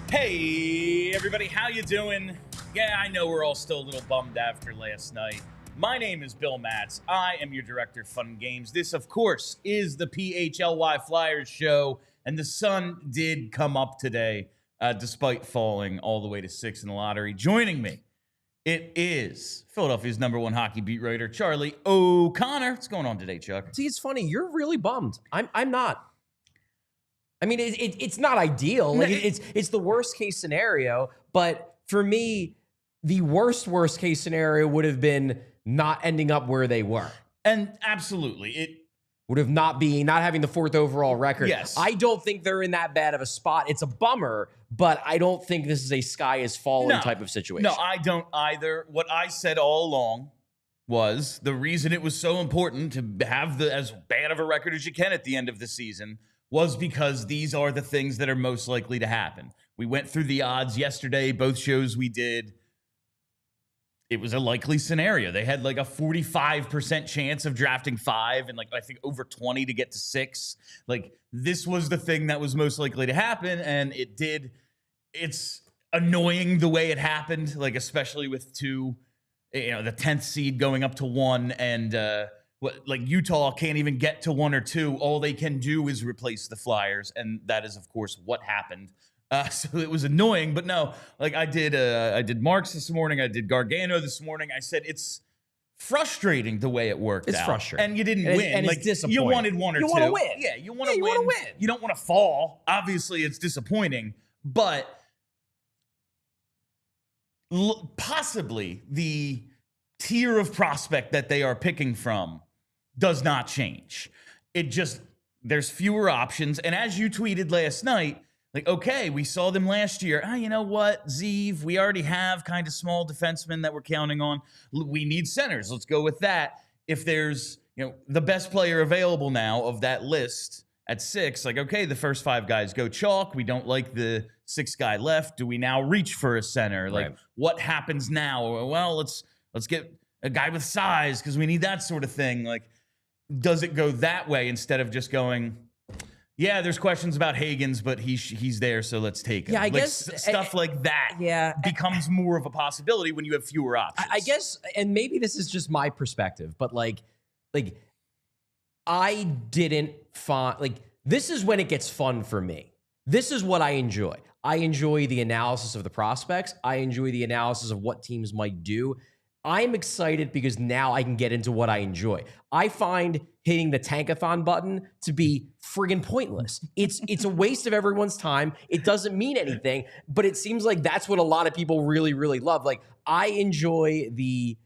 Hey, everybody, how you doing? Yeah, I know we're all still a little bummed after last night. My name is Bill Matz. I am your director of fun games. This, of course, is the PHLY Flyers show, and the sun did come up today, despite falling all the way to 6 in the lottery. Joining me, it is Philadelphia's #1 hockey beat writer, Charlie O'Connor. What's going on today, Chuck? See, it's funny. You're really bummed. I'm not. I mean, it's not ideal. Like it's the worst case scenario. But for me, the worst case scenario would have been not ending up where they were. And absolutely, it would have not having the 4th overall record. Yes. I don't think they're in that bad of a spot. It's a bummer, but I don't think this is a sky is falling type of situation. No, I don't either. What I said all along was the reason it was so important to have as bad of a record as you can at the end of the season was because these are the things that are most likely to happen. We went through the odds yesterday, both shows we did. It was a likely scenario. They had like a 45% chance of drafting 5 and like I think over 20 to get to 6. Like this was the thing that was most likely to happen, and it did. It's annoying the way it happened, like especially with the 10th seed going up to 1 and like Utah can't even get to 1 or 2. All they can do is replace the Flyers, and that is, of course, what happened. So it was annoying, but no, like I did Marks this morning, I did Gargano this morning. I said it's frustrating the way it worked. It's out. frustrating, and you didn't win. And like it's disappointing. You wanted 1 or 2. You want to win. Yeah, you want to win. You don't want to fall. Obviously, it's disappointing, but possibly the tier of prospect that they are picking from does not change. It just, there's fewer options. And as you tweeted last night, like, okay, we saw them last year. You know what, Zeev, we already have kind of small defensemen that we're counting on. We need centers. Let's go with that. If there's, the best player available now of that list at 6, like, okay, the first 5 guys go chalk. We don't like the 6th guy left. Do we now reach for a center? Like, what happens now? Well, let's get a guy with size because we need that sort of thing. Like, does it go that way instead of just going, yeah, there's questions about Hagens, but he's there, so let's take him. Yeah, I guess stuff like that becomes more of a possibility when you have fewer options. I guess, and maybe this is just my perspective, but like I didn't find, like, this is when it gets fun for me. This is what I enjoy. I enjoy the analysis of the prospects. I enjoy the analysis of what teams might do. I'm excited because now I can get into what I enjoy. I find hitting the tankathon button to be friggin' pointless. It's a waste of everyone's time. It doesn't mean anything, but it seems like that's what a lot of people really, really love. Like, I enjoy the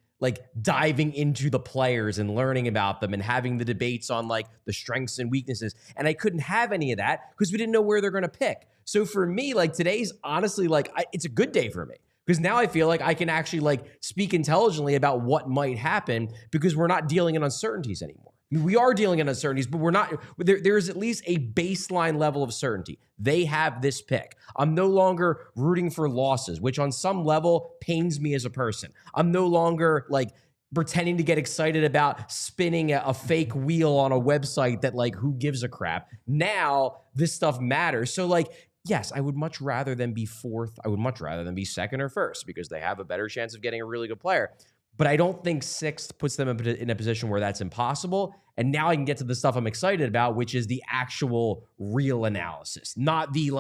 diving into the players and learning about them and having the debates on like the strengths and weaknesses. And I couldn't have any of that because we didn't know where they're going to pick. So for me, like, today's honestly it's a good day for me. Because now I feel like I can actually speak intelligently about what might happen because we're not dealing in uncertainties anymore. I mean, we are dealing in uncertainties, but we're not. There is at least a baseline level of certainty. They have this pick. I'm no longer rooting for losses, which on some level pains me as a person. I'm no longer pretending to get excited about spinning a fake wheel on a website that who gives a crap. Now this stuff matters. So yes, I would much rather than be 4th. I would much rather than be 2nd or 1st because they have a better chance of getting a really good player. But I don't think 6th puts them in a position where that's impossible. And now I can get to the stuff I'm excited about, which is the actual real analysis, not the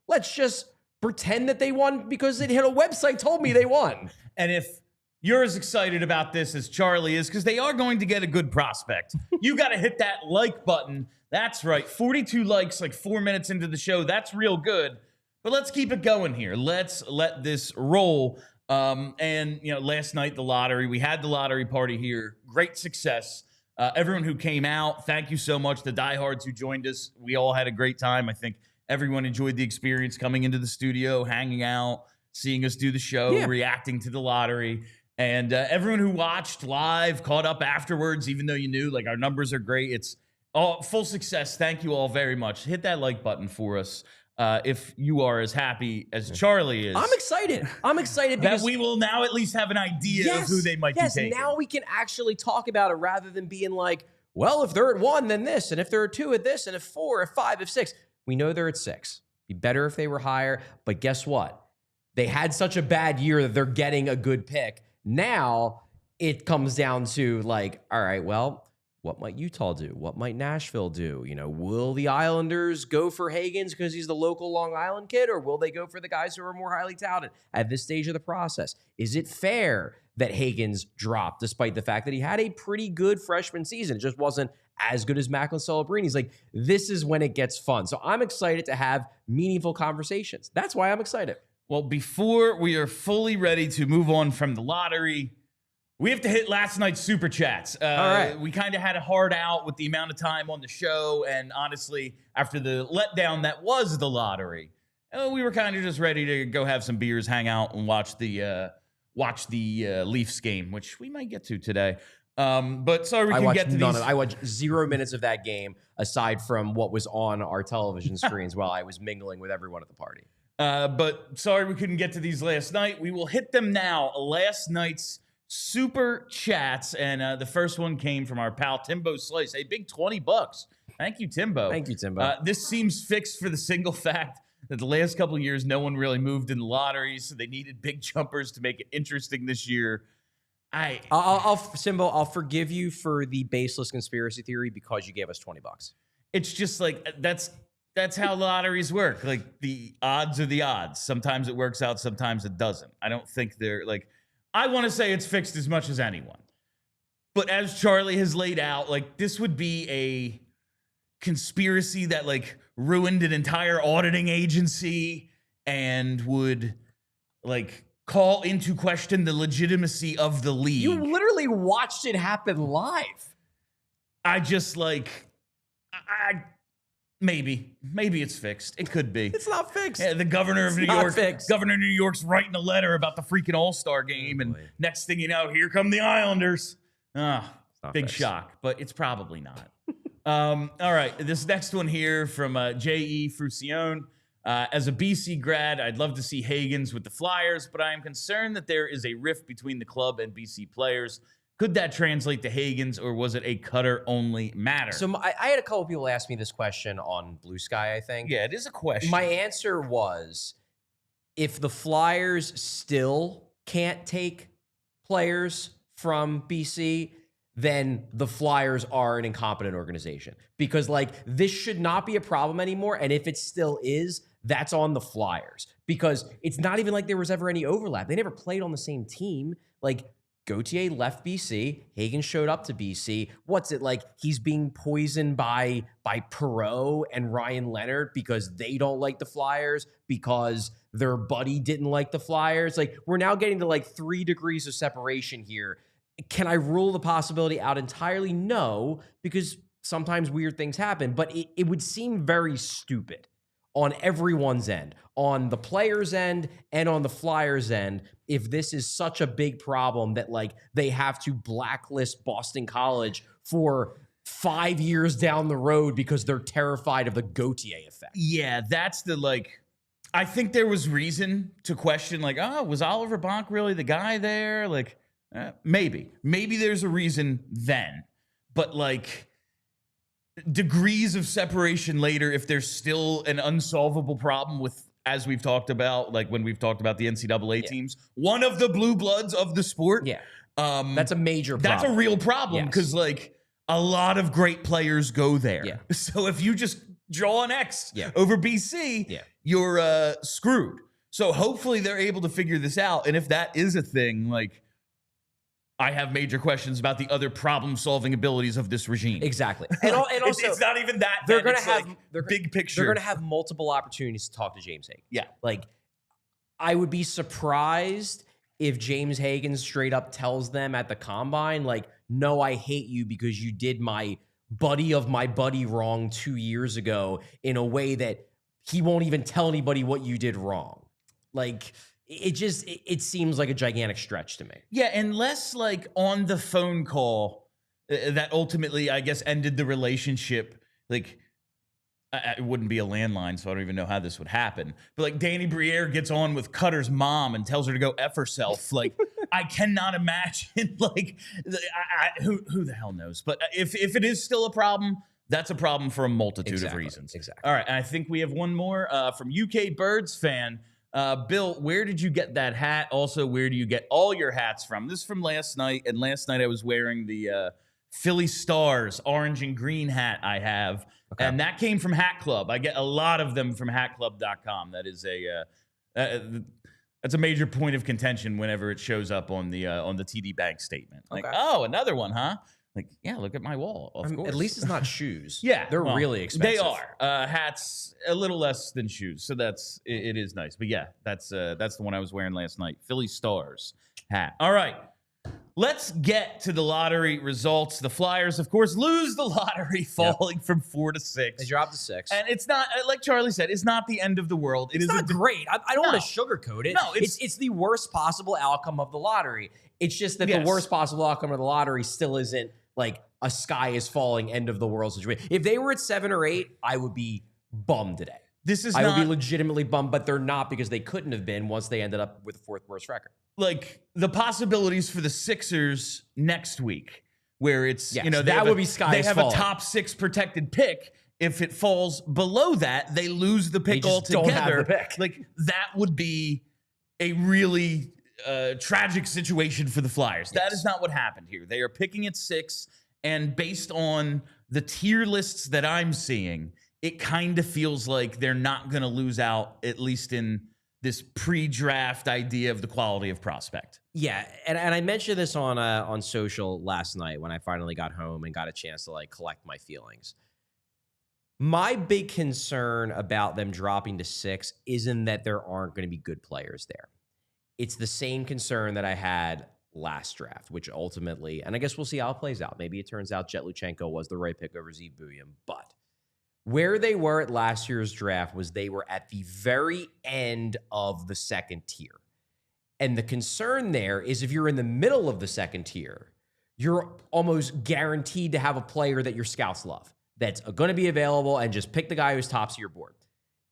let's just pretend that they won because a website told me they won. And if you're as excited about this as Charlie is, because they are going to get a good prospect, you got to hit that like button. That's right. 42 likes 4 minutes into the show. That's real good. But let's keep it going here. Let's let this roll. And last night, the lottery, we had the lottery party here. Great success. Everyone who came out, thank you so much. The diehards who joined us, we all had a great time. I think everyone enjoyed the experience coming into the studio, hanging out, seeing us do the show, reacting to the lottery. And everyone who watched live, caught up afterwards, even though you knew, like, our numbers are great. It's all full success. Thank you all very much. Hit that like button for us if you are as happy as Charlie is. I'm excited. I'm excited because that we will now at least have an idea of who they might be taking. Now we can actually talk about it rather than being like, well, if they're at 1, then this, and if they're at 2, at this, and if 4, if 5, if 6. We know they're at 6. Be better if they were higher, but guess what? They had such a bad year that they're getting a good pick. Now it comes down to like, all right, well, what might Utah do? What might Nashville do? You know, will the Islanders go for Hagens because he's the local Long Island kid, or will they go for the guys who are more highly touted at this stage of the process? Is it fair that Hagens dropped despite the fact that he had a pretty good freshman season? It just wasn't as good as Macklin Celebrini's. Like, this is when it gets fun. So I'm excited to have meaningful conversations. That's why I'm excited. Well, before we are fully ready to move on from the lottery, we have to hit last night's Super Chats. All right. We kind of had a hard out with the amount of time on the show, and honestly, after the letdown that was the lottery, we were kind of just ready to go have some beers, hang out, and watch the Leafs game, which we might get to today. But sorry we couldn't get to these. I watched 0 minutes of that game, aside from what was on our television screens while I was mingling with everyone at the party. But sorry we couldn't get to these last night. We will hit them now. Last night's Super Chats, and the first one came from our pal Timbo Slice. A big $20. Thank you, Timbo. Thank you, Timbo. This seems fixed for the single fact that the last couple of years, no one really moved in the lotteries, so they needed big jumpers to make it interesting this year. Simbo, I'll forgive you for the baseless conspiracy theory because you gave us $20. It's just like that's how lotteries work. Like, the odds are the odds. Sometimes it works out, sometimes it doesn't. I don't think they're like, I want to say it's fixed as much as anyone. But as Charlie has laid out, like, this would be a conspiracy that like ruined an entire auditing agency and would like call into question the legitimacy of the league. You literally watched it happen live. I just like, maybe it's fixed. It could be. It's not fixed. Yeah, the governor of New York, Governor of New York's writing a letter about the freaking All-Star game, and next thing you know, here come the Islanders. Big fixed. Shock, but it's probably not. All right, this next one here from J.E. Frucione. As a BC grad, I'd love to see Hagens with the Flyers, but I am concerned that there is a rift between the club and BC players. Could that translate to Hagens, or was it a cutter-only matter? So I had a couple people ask me this question on Blue Sky, I think. Yeah, it is a question. My answer was, if the Flyers still can't take players from BC, then the Flyers are an incompetent organization. Because, like, this should not be a problem anymore, and if it still is, that's on the Flyers. Because it's not even like there was ever any overlap. They never played on the same team. Like, Gauthier left BC. Hagens showed up to BC. What's it like? He's being poisoned by Perreault and Ryan Leonard because they don't like the Flyers, because their buddy didn't like the Flyers. Like, we're now getting to like 3 degrees of separation here. Can I rule the possibility out entirely? No, because sometimes weird things happen. But it would seem very stupid on everyone's end, on the players' end and on the Flyers' end, if this is such a big problem that like they have to blacklist Boston College for 5 years down the road because they're terrified of the Gauthier effect. Yeah, that's the like, I think there was reason to question like, oh, was Oliver Bonk really the guy there? Like, maybe there's a reason then, but like, degrees of separation later, if there's still an unsolvable problem with, as we've talked about, like when we've talked about the NCAA teams, one of the blue bloods of the sport. Yeah. That's a major problem. That's a real problem because like a lot of great players go there. Yeah. So if you just draw an X over BC, you're screwed. So hopefully they're able to figure this out. And if that is a thing, like, I have major questions about the other problem-solving abilities of this regime. Exactly. And also, it's not even that. They're going to have big picture. They're going to have multiple opportunities to talk to James Hagen. Yeah. Like, I would be surprised if James Hagen straight up tells them at the combine, like, no, I hate you because you did my buddy of my buddy wrong 2 years ago in a way that he won't even tell anybody what you did wrong. Like, it seems like a gigantic stretch to me. Yeah, unless like on the phone call that ultimately, I guess, ended the relationship, like, it wouldn't be a landline, so I don't even know how this would happen. But like Danny Briere gets on with Cutter's mom and tells her to go F herself. Like, I cannot imagine, like, who the hell knows? But if it is still a problem, that's a problem for a multitude of reasons. Exactly. All right, and I think we have one more from UK Birds fan. Bill, where did you get that hat? Also, where do you get all your hats from? This is from last night, and last night I was wearing the Philly Stars orange and green hat I have. Okay. And that came from Hat Club. I get a lot of them from hatclub.com. That is that's a major point of contention whenever it shows up on the TD Bank statement. Like, oh, another one, huh? Like, yeah, look at my wall. Of course. At least it's not shoes. Yeah, they're really expensive. They are. Hats a little less than shoes, so it is nice. But yeah, that's the one I was wearing last night. Philly Stars hat. All right. Let's get to the lottery results. The Flyers, of course, lose the lottery, falling from 4 to 6. They dropped to 6. And it's not, like Charlie said, it's not the end of the world. It's not great. I don't want to sugarcoat it. No, it's the worst possible outcome of the lottery. It's just that the worst possible outcome of the lottery still isn't like a sky is falling, end of the world situation. If they were at 7 or 8, I would be bummed today. I would be legitimately bummed, but they're not because they couldn't have been once they ended up with the 4th worst record. Like the possibilities for the Sixers next week, where it's, that would be sky they is have falling. A top 6 protected pick. If it falls below that, they lose the pick altogether. Don't have the pick. Like that would be a really tragic situation for the Flyers. Yes. That is not what happened here. They are picking at 6, and based on the tier lists that I'm seeing, it kind of feels like they're not going to lose out, at least in this pre-draft idea of the quality of prospect. Yeah, and I mentioned this on social last night when I finally got home and got a chance to like collect my feelings. My big concern about them dropping to 6 isn't that there aren't going to be good players there. It's the same concern that I had last draft, which ultimately, and I guess we'll see how it plays out. Maybe it turns out Jet Luchenko was the right pick over Zeev Buium, but where they were at last year's draft was they were at the very end of the second tier. And the concern there is if you're in the middle of the second tier, you're almost guaranteed to have a player that your scouts love that's going to be available, and just pick the guy who's tops of your board.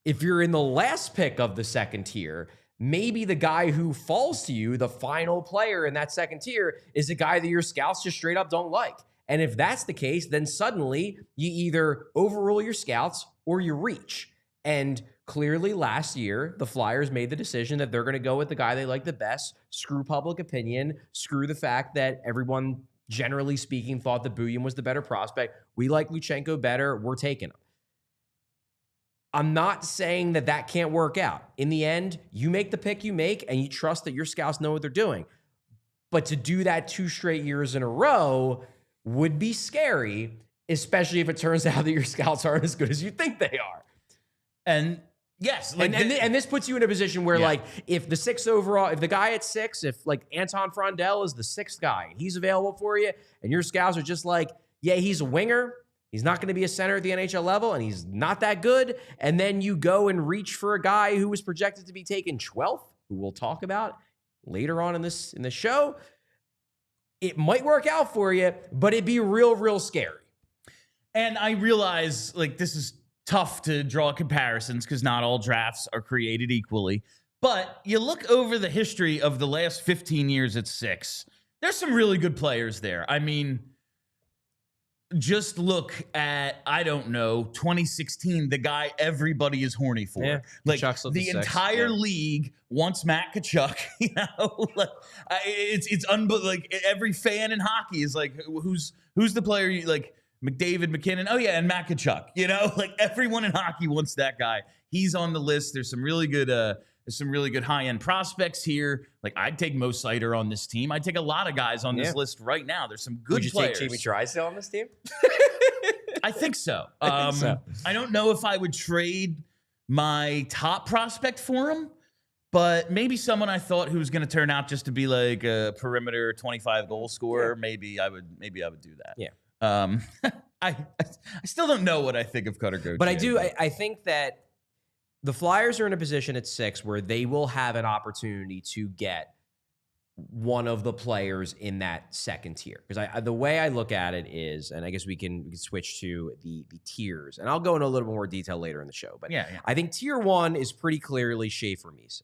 If you're in the last pick of the second tier, maybe the guy who falls to you, the final player in that second tier, is a guy that your scouts just straight up don't like. And if that's the case, then suddenly you either overrule your scouts or you reach. And clearly last year, the Flyers made the decision that they're going to go with the guy they like the best, screw public opinion, screw the fact that everyone, generally speaking, thought that Buium was the better prospect. We like Luchenko better. We're taking him. I'm not saying that that can't work out. In the end, you make the pick you make, and you trust that your scouts know what they're doing. But to do that 2 straight years in a row would be scary, especially if it turns out that your scouts aren't as good as you think they are. And yes, like and this puts you in a position where, like, if the 6th overall, if the guy at 6, if like Anton Frondell is the 6th guy, he's available for you, and your scouts are just like, yeah, he's a winger, he's not going to be a center at the NHL level, and he's not that good, and then you go and reach for a guy who was projected to be taken 12th, who we'll talk about later on in the show. It might work out for you, but it'd be real scary. And I realize, like, this is tough to draw comparisons because not all drafts are created equally. But you look over the history of the last 15 years at 6, there's some really good players there. I mean, just look at, I don't know, 2016, the guy everybody is horny for. Yeah, like the entire league wants Matt Tkachuk. You know, like it's like every fan in hockey is like, who's the player you like? McDavid, McKinnon. Oh yeah, and Matt Tkachuk. You know, like everyone in hockey wants that guy. He's on the list. There's some really good high-end prospects here. Like, I'd take Mo Seider on this team. I'd take a lot of guys on this list right now. There's some good players. Would you take Jamie Drysdale on this team? I think so. I don't know if I would trade my top prospect for him, But maybe someone I thought who was going to turn out just to be like a perimeter 25 goal scorer. Yeah. Maybe I would do that. Yeah. I still don't know what I think of Cutter Gauthier. But I think that the Flyers are in a position at 6 where they will have an opportunity to get one of the players in that second tier. Because the way I look at it is, and I guess we can switch to the tiers, and I'll go into a little bit more detail later in the show. But yeah. I think tier 1 is pretty clearly Schaefer Misa.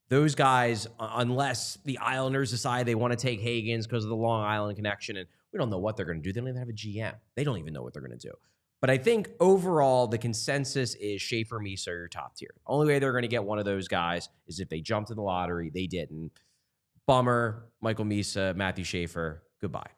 Those guys, unless the Islanders decide they want to take Hagens because of the Long Island connection, and we don't know what they're going to do. They don't even have a GM. They don't even know what they're going to do. But I think overall, the consensus is Schaefer Misa are your top tier. Only way they're going to get one of those guys is if they jumped in the lottery. They didn't. Bummer, Michael Misa, Matthew Schaefer, goodbye.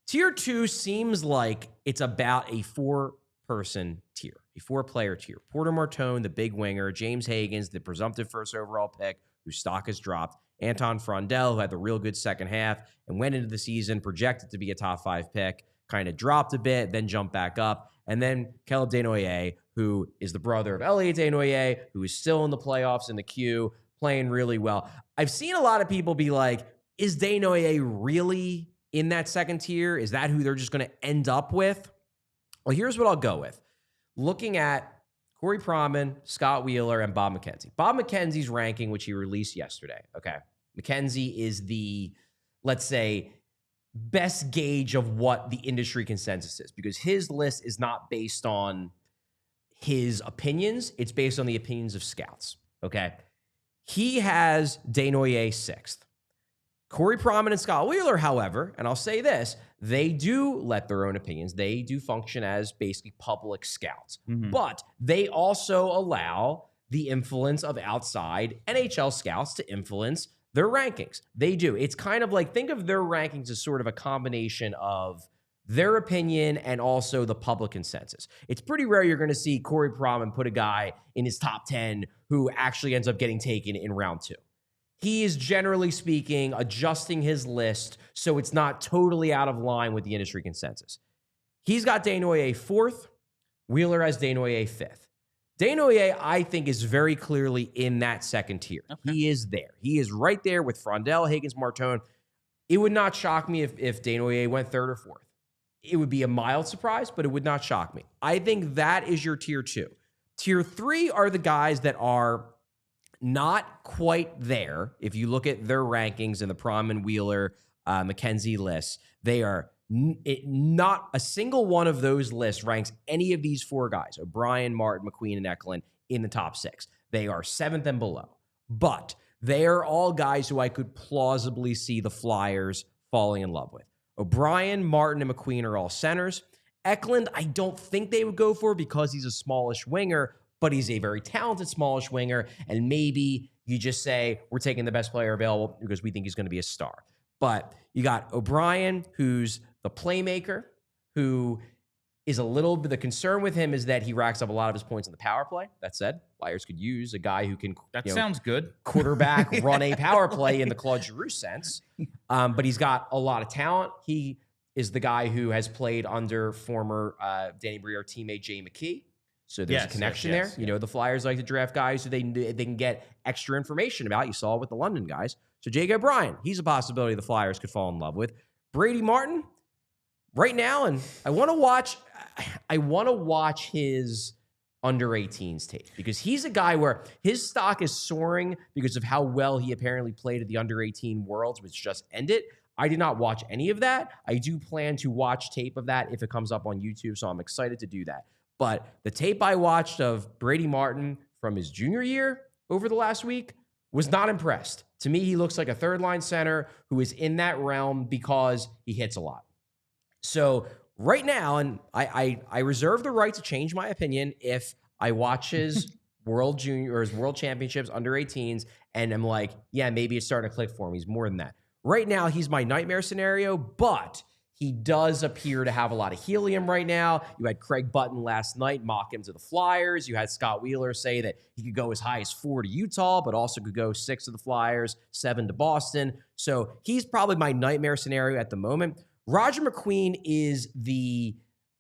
Tier 2 seems like it's about a 4-person tier, a 4-player tier. Porter Martone, the big winger, James Hagens, the presumptive first overall pick, whose stock has dropped, Anton Frondell, who had the real good second half and went into the season projected to be a top 5 pick, kind of dropped a bit, then jumped back up, and then Caleb Desnoyers, who is the brother of Elliot Desnoyers, who is still in the playoffs in the queue, playing really well. I've seen a lot of people be like, is Desnoyers really in that second tier? Is that who they're just going to end up with? Well, here's what I'll go with. Looking at Corey Pronman, Scott Wheeler, and Bob McKenzie. Bob McKenzie's ranking, which he released yesterday. Okay. McKenzie is the, let's say, best gauge of what the industry consensus is, because his list is not based on his opinions. It's based on the opinions of scouts. Okay. He has Desnoyers 6th. Corey Pronman and Scott Wheeler, however, and I'll say this, they do let their own opinions. They do function as basically public scouts. Mm-hmm. But they also allow the influence of outside NHL scouts to influence their rankings. They do. It's kind of like, think of their rankings as sort of a combination of their opinion and also the public consensus. It's pretty rare you're going to see Corey Pronman put a guy in his top 10 who actually ends up getting taken in round 2. He is, generally speaking, adjusting his list so it's not totally out of line with the industry consensus. He's got Desnoyers 4th. Wheeler has Desnoyers 5th. Desnoyers, I think, is very clearly in that second tier. Okay. He is there. He is right there with Frondell, Hagens, Martone. It would not shock me if Desnoyers went 3rd or 4th. It would be a mild surprise, but it would not shock me. I think that is your tier 2. Tier 3 are the guys that are not quite there. If you look at their rankings in the Pronman, Wheeler, McKenzie lists, they are not a single one of those lists ranks any of these 4 guys, O'Brien, Martin, McQueen, and Eklund, in the top 6. They are 7th and below. But they are all guys who I could plausibly see the Flyers falling in love with. O'Brien, Martin, and McQueen are all centers. Eklund, I don't think they would go for because he's a smallish winger, but he's a very talented smallish winger, and maybe you just say, we're taking the best player available because we think he's going to be a star. But you got O'Brien, who's the playmaker, who is a little bit, the concern with him is that he racks up a lot of his points in the power play. That said, Flyers could use a guy who can, sounds good, quarterback, run a power play in the Claude Giroux sense. But he's got a lot of talent. He is the guy who has played under former Danny Briere teammate Jay McKee. So there's a connection there. You know, the Flyers like to draft guys who they can get extra information about. You saw it with the London guys. So Jake O'Brien, he's a possibility the Flyers could fall in love with. Brady Martin, right now, and I want to watch his under 18s tape, because he's a guy where his stock is soaring because of how well he apparently played at the under 18 Worlds, which just ended. I did not watch any of that. I do plan to watch tape of that if it comes up on YouTube, so I'm excited to do that. But the tape I watched of Brady Martin from his junior year over the last week was not impressed. To me, he looks like a third-line center who is in that realm because he hits a lot. So right now, and I reserve the right to change my opinion if I watch his World Junior or his World Championships under 18s, and I'm like, yeah, maybe it's starting to click for him. He's more than that. Right now, he's my nightmare scenario, but he does appear to have a lot of helium right now. You had Craig Button last night mock him to the Flyers. You had Scott Wheeler say that he could go as high as 4 to Utah, but also could go 6 to the Flyers, 7 to Boston. So he's probably my nightmare scenario at the moment. Roger McQueen is the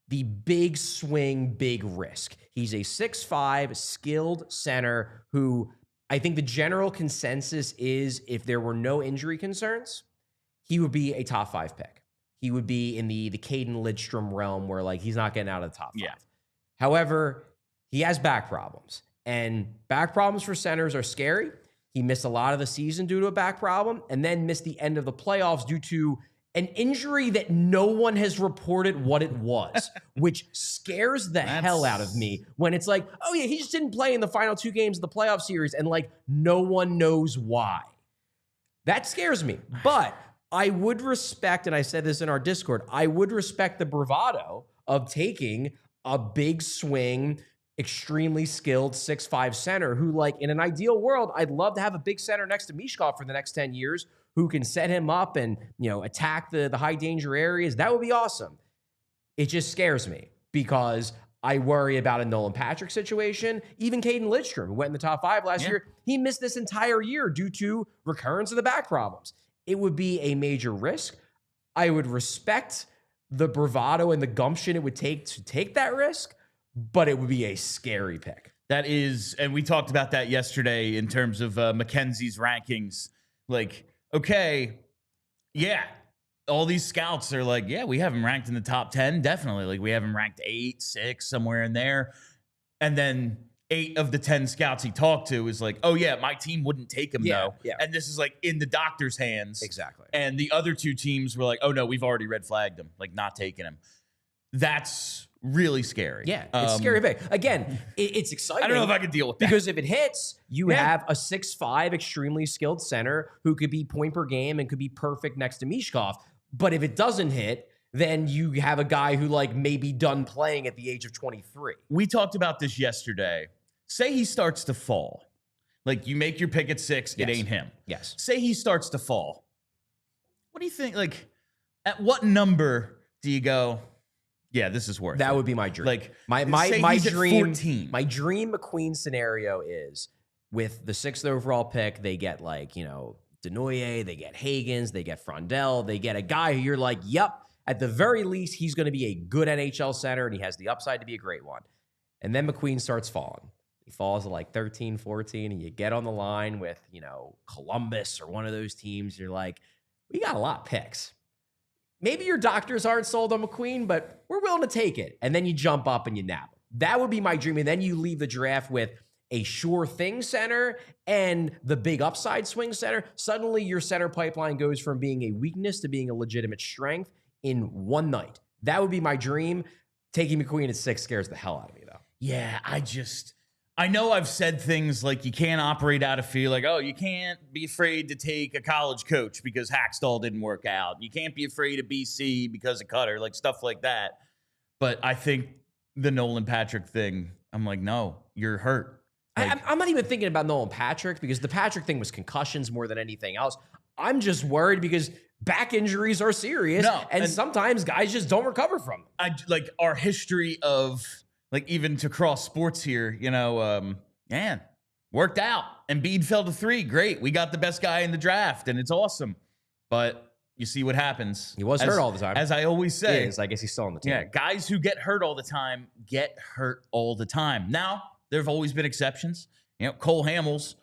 big swing, big risk. He's a 6'5", skilled center who I think the general consensus is if there were no injury concerns, he would be a top 5 pick. He would be in the Caden Lidstrom realm where like he's not getting out of the top 5. Yeah. However, he has back problems, and back problems for centers are scary. He missed a lot of the season due to a back problem and then missed the end of the playoffs due to an injury that no one has reported what it was, which scares the hell out of me when it's like, oh yeah, he just didn't play in the final 2 games of the playoff series and like no one knows why. That scares me. But I would respect, and I said this in our Discord, I would respect the bravado of taking a big swing, extremely skilled 6'5" center who, like, in an ideal world, I'd love to have a big center next to Michkov for the next 10 years who can set him up and, attack the high danger areas. That would be awesome. It just scares me because I worry about a Nolan Patrick situation. Even Caden Lidstrom, who went in the top 5 last year, he missed this entire year due to recurrence of the back problems. It would be a major risk. I would respect the bravado and the gumption it would take to take that risk, but it would be a scary pick. That is, and we talked about that yesterday in terms of Mackenzie's rankings. Like, okay, yeah, all these scouts are like, yeah, we have him ranked in the top 10, definitely. Like, we have him ranked 8, 6, somewhere in there. And then 8 of the 10 scouts he talked to is like, oh, yeah, my team wouldn't take him, though. Yeah. And this is, like, in the doctor's hands. Exactly. And the other 2 teams were like, oh, no, we've already red flagged him, like, not taking him. That's really scary. Yeah, it's scary big. Again, it's exciting. I don't know if I could deal with that. Because if it hits, you have a 6'5", extremely skilled center who could be point per game and could be perfect next to Michkov. But if it doesn't hit, then you have a guy who like may be done playing at the age of 23. We talked about this yesterday. Say he starts to fall. Like, you make your pick at 6, it ain't him. Yes. Say he starts to fall. What do you think? Like, at what number do you go, yeah, this is worth it? That would be my dream. Like, my he's at dream 14. My dream McQueen scenario is with the 6th overall pick, they get like, Denoye, they get Hagens, they get Frondell, they get a guy who you're like, yep, at the very least, he's going to be a good NHL center and he has the upside to be a great one. And then McQueen starts falling. He falls at like 13, 14, and you get on the line with, Columbus or one of those teams. You're like, we got a lot of picks. Maybe your doctors aren't sold on McQueen, but we're willing to take it. And then you jump up and you nab him. That would be my dream. And then you leave the draft with a sure thing center and the big upside swing center. Suddenly your center pipeline goes from being a weakness to being a legitimate strength in one night. That would be my dream. Taking McQueen at 6 scares the hell out of me, though. Yeah, I know I've said things like you can't operate out of fear, like, oh, you can't be afraid to take a college coach because Hackstall didn't work out. You can't be afraid of BC because of Cutter, like stuff like that. But I think the Nolan Patrick thing, I'm like, no, you're hurt. Like, I'm not even thinking about Nolan Patrick because the Patrick thing was concussions more than anything else. I'm just worried because back injuries are serious, and sometimes guys just don't recover from them. Like our history of, like, even to cross sports here, man, worked out. Embiid fell to 3. Great. We got the best guy in the draft, and it's awesome. But you see what happens. He was hurt all the time. As I always say. I guess he's still on the team. Yeah, guys who get hurt all the time get hurt all the time. Now, there have always been exceptions. Cole Hamels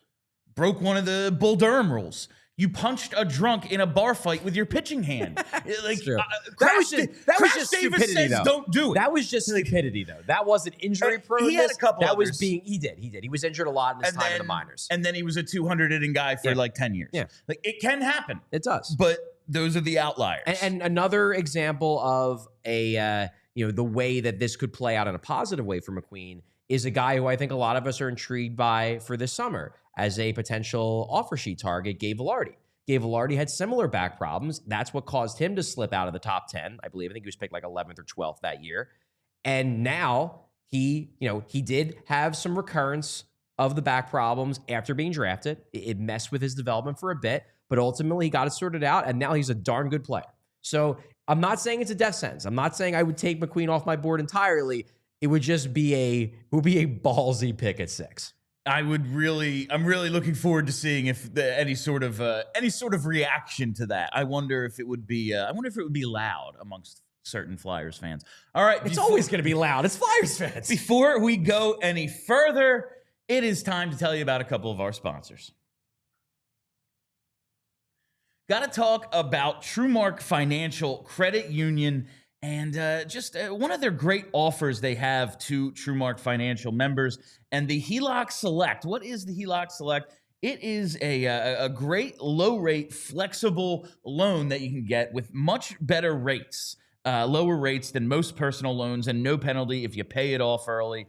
broke one of the Bull Durham rules. You punched a drunk in a bar fight with your pitching hand. Like, that was just Davis stupidity, says though. Don't do it. That was just stupidity, though. That wasn't injury prone. He had a couple. That others. was being. He did. He was injured a lot in his time in the minors. And then he was a 200 hitting guy for like 10 years. Yeah, like it can happen. It does. But those are the outliers. And another example of the way that this could play out in a positive way for McQueen is a guy who I think a lot of us are intrigued by for this summer as a potential offer sheet target, Gabe Vilardi. Gabe Vilardi had similar back problems. That's what caused him to slip out of the top 10, I believe. I think he was picked like 11th or 12th that year. And now he did have some recurrence of the back problems after being drafted. It messed with his development for a bit, but ultimately he got it sorted out, and now he's a darn good player. So I'm not saying it's a death sentence. I'm not saying I would take McQueen off my board entirely. It would just be a ballsy pick at 6. I'm really looking forward to seeing if any sort of reaction to that. I wonder if it would be loud amongst certain Flyers fans. All right, it's always going to be loud. It's Flyers fans. Before we go any further, it is time to tell you about a couple of our sponsors. Got to talk about TrueMark Financial Credit Union and just one of their great offers they have to TrueMark Financial members and the HELOC Select. What is the HELOC Select? It is a great low-rate, flexible loan that you can get with much better rates, lower rates than most personal loans, and no penalty if you pay it off early.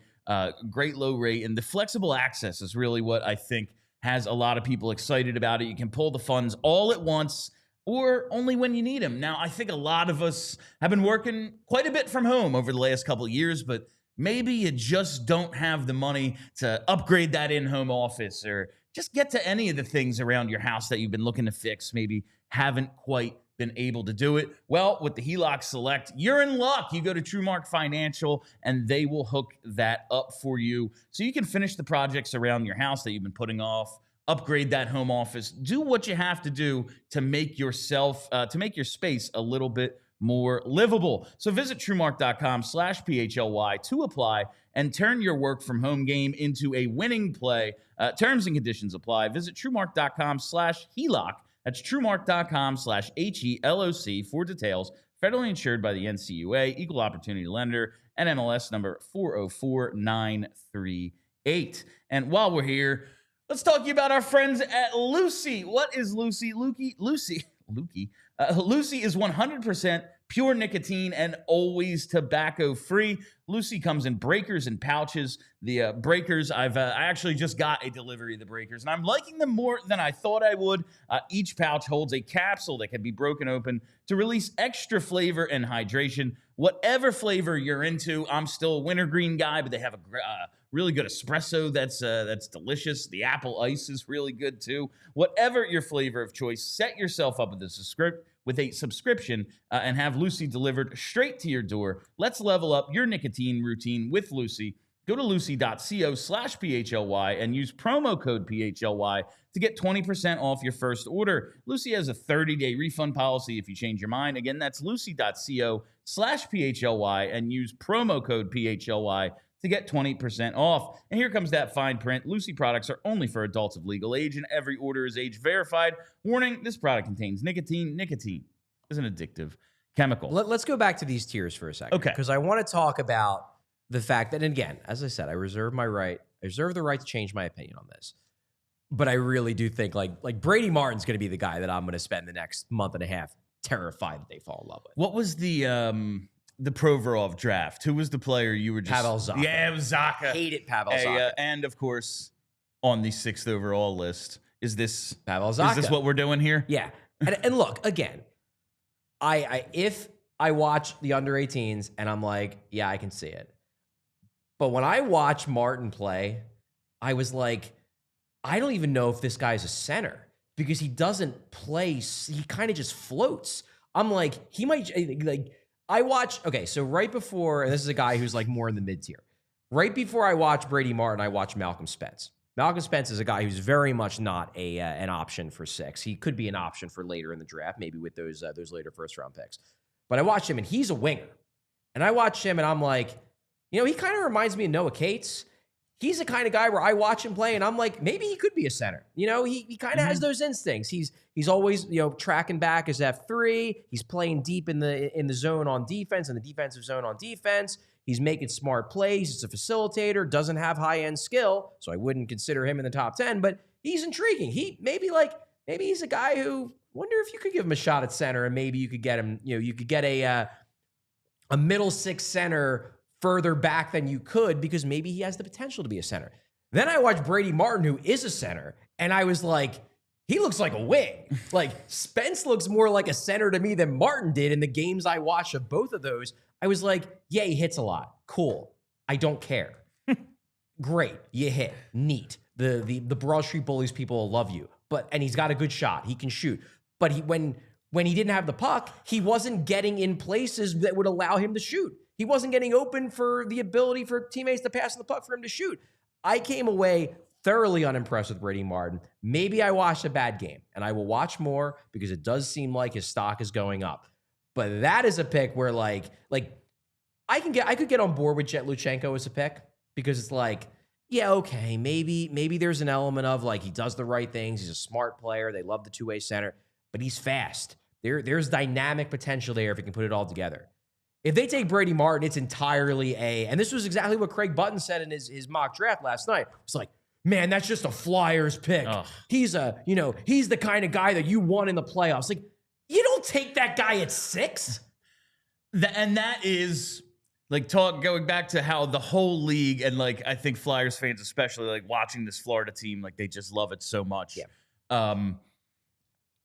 Great low rate, and the flexible access is really what I think has a lot of people excited about it. You can pull the funds all at once or only when you need them. Now, I think a lot of us have been working quite a bit from home over the last couple of years, but maybe you just don't have the money to upgrade that in-home office or just get to any of the things around your house that you've been looking to fix, maybe haven't quite been able to do it. Well, with the HELOC Select, you're in luck. You go to TrueMark Financial and they will hook that up for you so you can finish the projects around your house that you've been putting off, upgrade that home office, do what you have to do to make yourself, to make your space a little bit more livable. So visit TrueMark.com/PHLY to apply and turn your work from home game into a winning play. Terms and conditions apply. Visit TrueMark.com/HELOC. That's TrueMark.com/HELOC for details. Federally insured by the NCUA, Equal Opportunity Lender, NMLS number 404938. And while we're here, let's talk to you about our friends at Lucy. What is Lucy? Lucy is 100% pure nicotine and always tobacco free. Lucy comes in breakers and pouches. The breakers, I actually just got a delivery of the breakers, and I'm liking them more than I thought I would. Each pouch holds a capsule that can be broken open to release extra flavor and hydration. Whatever flavor you're into, I'm still a wintergreen guy, but they have a really good espresso that's delicious. The apple ice is really good too. Whatever your flavor of choice, set yourself up with a subscription and have Lucy delivered straight to your door. Let's level up your nicotine routine with Lucy. Go to lucy.co/PHLY and use promo code PHLY to get 20% off your first order. Lucy has a 30-day refund policy if you change your mind. Again, that's lucy.co/PHLY and use promo code PHLY to get 20% off. And here comes that fine print. Lucy products are only for adults of legal age, and every order is age verified. Warning, this product contains nicotine. Nicotine is an addictive chemical. Let's go back to these tiers for a second. Okay. Because I want to talk about the fact that, and again, as I said, I reserve the right to change my opinion on this. But I really do think like Brady Martin's going to be the guy that I'm going to spend the next month and a half terrified that they fall in love with. What was the Provorov draft? Who was the player you were just... Pavel Zacha. Yeah, it was Zacha. Hated Pavel Zacha. And of course, on the 6th overall list, is this Pavel Zacha. Is this what we're doing here? Yeah. And look, again, if I watch the under 18s and I'm like, yeah, I can see it. But when I watch Martin play, I was like, I don't even know if this guy's a center because he doesn't play. He kind of just floats. I'm like, he might like... so right before, and this is a guy who's like more in the mid-tier. Right before I watch Brady Martin, I watch Malcolm Spence. Malcolm Spence is a guy who's very much not an option for 6. He could be an option for later in the draft, maybe with those later first-round picks. But I watched him, and he's a winger. And I watched him, and I'm like, he kind of reminds me of Noah Cates. He's the kind of guy where I watch him play, and I'm like, maybe he could be a center. He kind of has those instincts. He's always tracking back as F3. He's playing deep in the zone on defense, in the defensive zone on defense. He's making smart plays. He's a facilitator. Doesn't have high end skill, so I wouldn't consider him in the top 10. But he's intriguing. Maybe he's a guy who wonder if you could give him a shot at center, and maybe you could get him. You could get a middle 6 center further back than you could because maybe he has the potential to be a center. Then I watched Brady Martin, who is a center, and I was like, he looks like a wing. Like, Spence looks more like a center to me than Martin did in the games I watched of both of those. I was like, yeah, he hits a lot. Cool. I don't care. Great. You hit. Neat. The Broad Street Bullies people will love you. And he's got a good shot. He can shoot. But when he didn't have the puck, he wasn't getting in places that would allow him to shoot. He wasn't getting open for the ability for teammates to pass the puck for him to shoot. I came away thoroughly unimpressed with Brady Martin. Maybe I watched a bad game, and I will watch more because it does seem like his stock is going up. But that is a pick where I could get on board with Jet Luchenko as a pick because it's like yeah, okay, maybe there's an element of like he does the right things. He's a smart player. They love the two-way center, but he's fast. There's dynamic potential there if he can put it all together. If they take Brady Martin, it's entirely and this was exactly what Craig Button said in his mock draft last night. It's like, man, that's just a Flyers pick. Ugh. He's he's the kind of guy that you want in the playoffs. Like, you don't take that guy at 6. And that is like going back to how the whole league and like I think Flyers fans especially like watching this Florida team, like they just love it so much. Yeah.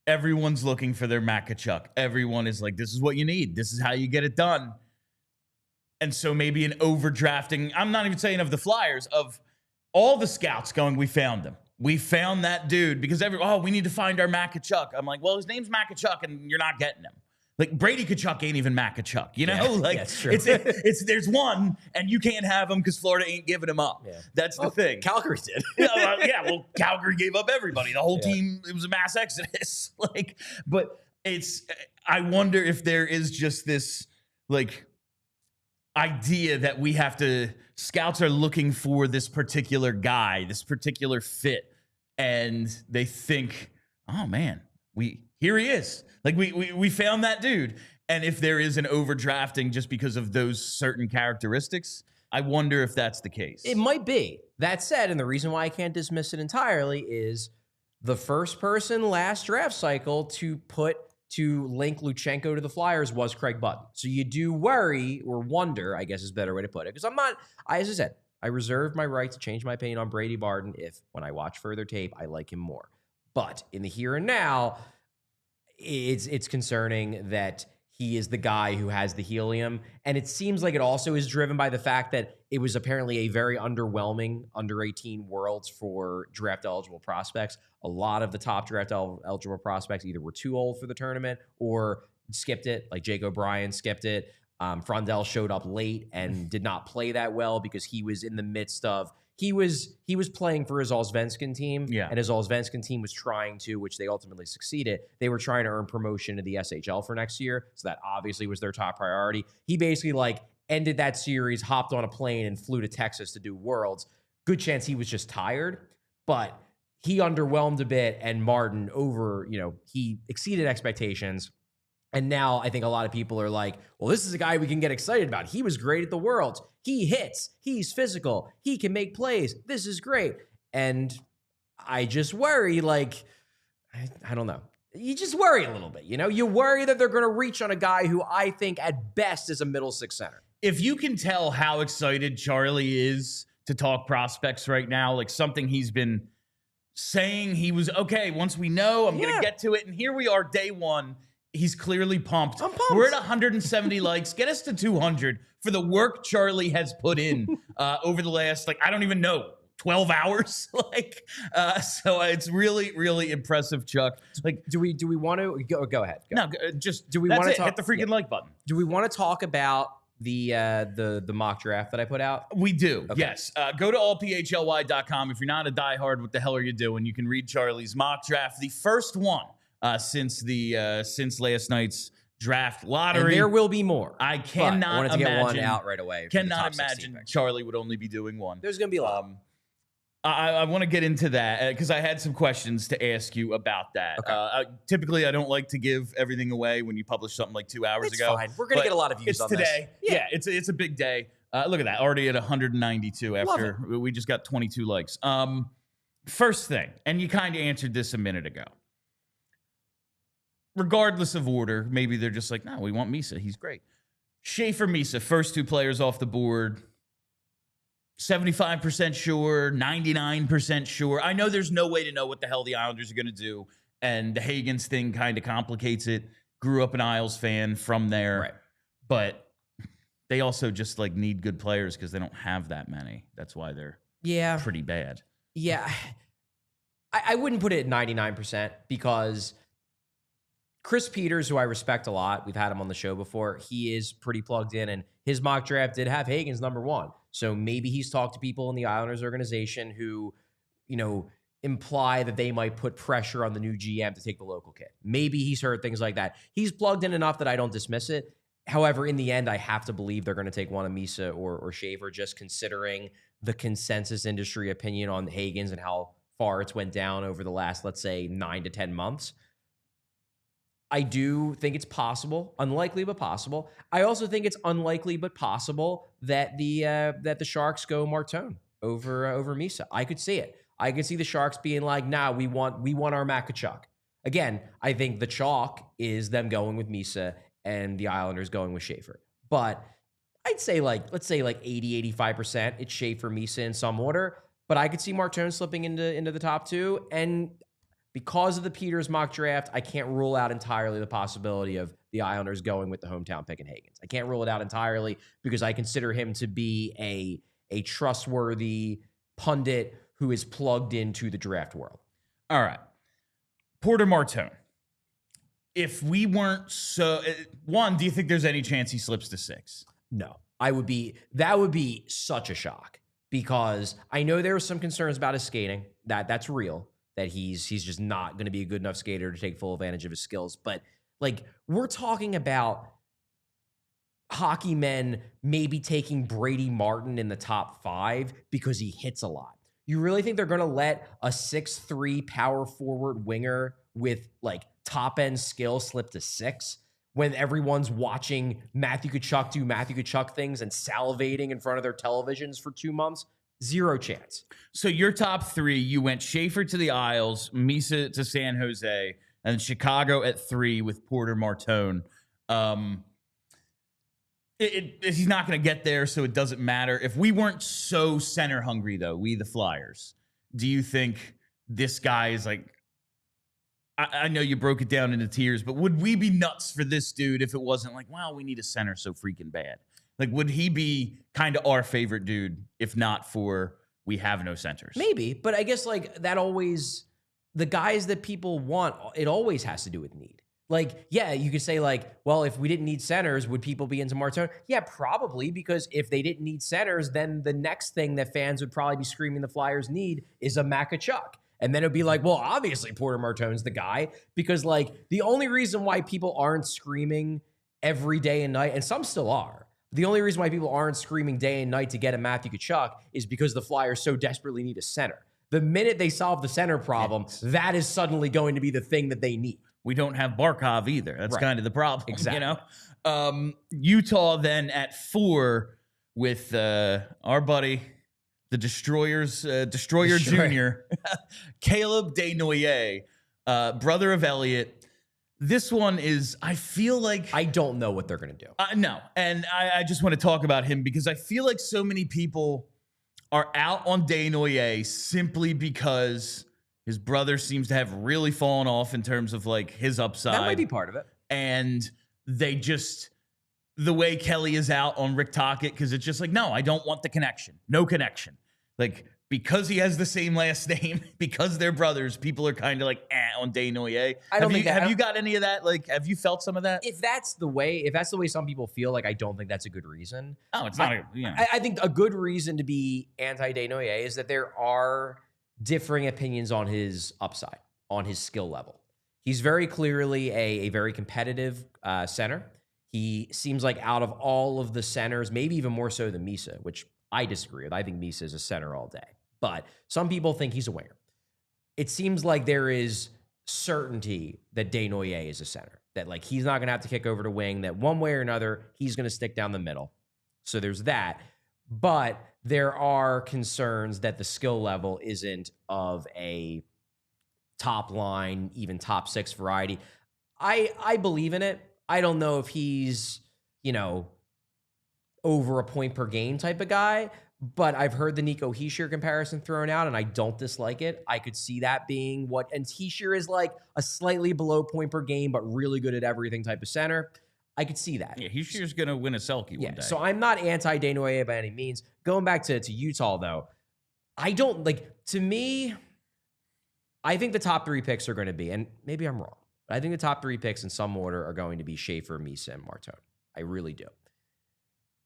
Everyone's looking for their Makachuk. Everyone is like, this is what you need. This is how you get it done. And so maybe an overdrafting, I'm not even saying of the Flyers, of all the scouts going, we found him. We found that dude because we need to find our Makachuk. I'm like, well, his name's Makachuk and you're not getting him. Like Brady Kachuk ain't even Makachuk, you know? Yeah, like that's true. it's there's one and you can't have him because Florida ain't giving him up. Yeah. That's the thing. Calgary did. Well, Calgary gave up everybody. The whole team, it was a mass exodus. But I wonder if there is just this like idea that scouts are looking for this particular guy, this particular fit, and they think, oh man, here he is. Like we found that dude. And if there is an overdrafting just because of those certain characteristics, I wonder if that's the case. It might be. That said, and the reason why I can't dismiss it entirely is the first person last draft cycle to link Luchenko to the Flyers was Craig Button. So you do worry or wonder, I guess is a better way to put it. Because as I said, I reserve my right to change my opinion on Brady Martin if when I watch further tape, I like him more. But in the here and now, it's concerning that he is the guy who has the helium. And it seems like it also is driven by the fact that it was apparently a very underwhelming under-18 Worlds for draft-eligible prospects. A lot of the top draft-eligible prospects either were too old for the tournament or skipped it, like Jake O'Brien skipped it. Frondell showed up late and did not play that well because he was in the midst of he was playing for his Allsvenskan team, and his Allsvenskan team was trying to, which they ultimately succeeded. They were trying to earn promotion to the SHL for next year, so that obviously was their top priority. He basically ended that series, hopped on a plane, and flew to Texas to do Worlds. Good chance he was just tired, but he underwhelmed a bit, and Martin he exceeded expectations. And now I think a lot of people are like, well, this is a guy we can get excited about. He was great at the Worlds. He hits. He's physical. He can make plays. This is great. And I just worry, I don't know. You just worry a little bit, You worry that they're going to reach on a guy who I think at best is a middle six center. If you can tell how excited Charlie is to talk prospects right now, like something he's been saying he was, okay, once we know, I'm going to get to it. And here we are, day one. He's clearly pumped. I'm pumped. We're at 170 likes. Get us to 200 for the work Charlie has put in over the last, I don't even know, 12 hours. So it's really, really impressive, Chuck. Do we want to go ahead? Go. No, just do we want to hit the freaking like button? Do we want to talk about the mock draft that I put out? We do. Okay. Yes. Go to allphly.com. If you're not a diehard, what the hell are you doing? You can read Charlie's mock draft, the first one. Since last night's draft lottery. And there will be more. I cannot imagine. Get one out right away. Cannot imagine Charlie would only be doing one. There's going to be a lot. I want to get into that because I had some questions to ask you about that. Okay. Typically, I don't like to give everything away when you publish something 2 hours ago. It's fine. We're going to get a lot of views on today. This. Yeah, it's a big day. Look at that. Already at 192 after we just got 22 likes. First thing, and you kind of answered this a minute ago. Regardless of order, maybe they're just like, no, we want Misa. He's great. Schaefer Misa, first two players off the board. 75% sure, 99% sure. I know there's no way to know what the hell the Islanders are going to do, and the Hagens thing kind of complicates it. Grew up an Isles fan from there. Right. But they also just need good players because they don't have that many. That's why they're pretty bad. Yeah. I wouldn't put it at 99% because Chris Peters, who I respect a lot, we've had him on the show before, he is pretty plugged in, and his mock draft did have Hagens number 1. So maybe he's talked to people in the Islanders organization who, imply that they might put pressure on the new GM to take the local kid. Maybe he's heard things like that. He's plugged in enough that I don't dismiss it. However, in the end, I have to believe they're going to take one of Misa or Schaefer, just considering the consensus industry opinion on Hagens and how far it's went down over the last, let's say, 9 to 10 months. I do think it's possible, unlikely but possible. I also think it's unlikely but possible that the Sharks go Martone over Misa. I could see it. I could see the Sharks being like, "Nah, we want our Makachuk." Again, I think the chalk is them going with Misa and the Islanders going with Schaefer. But I'd say let's say 80, 85%. It's Schaefer, Misa in some order. But I could see Martone slipping into the top two. And because of the Peters mock draft, I can't rule out entirely the possibility of the Islanders going with the hometown pick in Hagens. I can't rule it out entirely because I consider him to be a trustworthy pundit who is plugged into the draft world. All right. Porter Martone. If we weren't one, do you think there's any chance he slips to 6? No. That would be such a shock because I know there are some concerns about his skating. That's real. That he's just not going to be a good enough skater to take full advantage of his skills. But we're talking about hockey men maybe taking Brady Martin in the top 5 because he hits a lot. You really think they're going to let a 6'3" power forward winger with top end skill slip to 6 when everyone's watching Matthew Tkachuk do Matthew Tkachuk things and salivating in front of their televisions for 2 months? Zero chance. So your top 3, you went Schaefer to the Isles, Misa to San Jose, and Chicago at 3 with Porter Martone. He's not going to get there, so it doesn't matter. If we weren't so center hungry, though, we the Flyers, do you think this guy is I know you broke it down into tiers, but would we be nuts for this dude if it wasn't we need a center so freaking bad? Would he be kind of our favorite dude if not for we have no centers? Maybe, but I guess that always, the guys that people want, it always has to do with need. Yeah, you could say well, if we didn't need centers, would people be into Martone? Yeah, probably, because if they didn't need centers, then the next thing that fans would probably be screaming the Flyers need is a Makachuk. And then it'd be well, obviously Porter Martone's the guy, because the only reason why people aren't screaming every day and night, and some still are, the only reason why people aren't screaming day and night to get a Matthew Tkachuk is because the Flyers so desperately need a center. The minute they solve the center problem, that is suddenly going to be the thing that they need. We don't have Barkov either. That's kind of the problem. Exactly. Utah then at 4 with our buddy, the Destroyer Jr., Caleb Desnoyers, brother of Elliott. This one is, I feel like... I don't know what they're going to do. No, and I just want to talk about him because I feel like so many people are out on Desnoyers simply because his brother seems to have really fallen off in terms of his upside. That might be part of it. And they just... The way Kelly is out on Rick Tocchet, because it's just no, I don't want the connection. No connection. Because he has the same last name, because they're brothers, people are kind of on Desnoyers. Have you got any of that? Have you felt some of that? If that's the way some people feel, I don't think that's a good reason. Oh, it's not. I think a good reason to be anti-Desnoyers is that there are differing opinions on his upside, on his skill level. He's very clearly a very competitive center. He seems like out of all of the centers, maybe even more so than Misa, which I disagree with. I think Misa is a center all day. But some people think he's a winger. It seems like there is certainty that Desnoyers is a center. That he's not going to have to kick over to wing, that one way or another, he's going to stick down the middle. So there's that. But there are concerns that the skill level isn't of a top line, even top 6 variety. I believe in it. I don't know if he's, over a point per game type of guy, but I've heard the Nico Hischier comparison thrown out, and I don't dislike it. I could see that being and Hischier is a slightly below point per game, but really good at everything type of center. I could see that. Yeah, Hischier's going to win a Selke one day. So I'm not anti-Desnoyers by any means. Going back to Utah, though, I don't, to me, I think the top 3 picks are going to be, and maybe I'm wrong, but I think the top 3 picks in some order are going to be Schaefer, Misa, and Martone. I really do.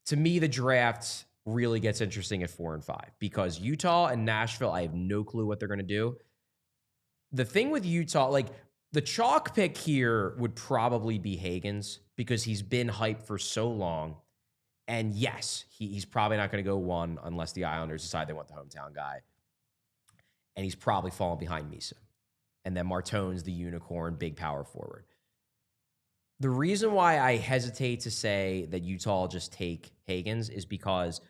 To me, the draft really gets interesting at 4 and 5 because Utah and Nashville, I have no clue what they're going to do. The thing with Utah, The chalk pick here would probably be Hagens because he's been hyped for so long. And yes, he's probably not going to go 1 unless the Islanders decide they want the hometown guy. And he's probably falling behind Misa. And then Martone's the unicorn, big power forward. The reason why I hesitate to say that Utah just take Hagens is because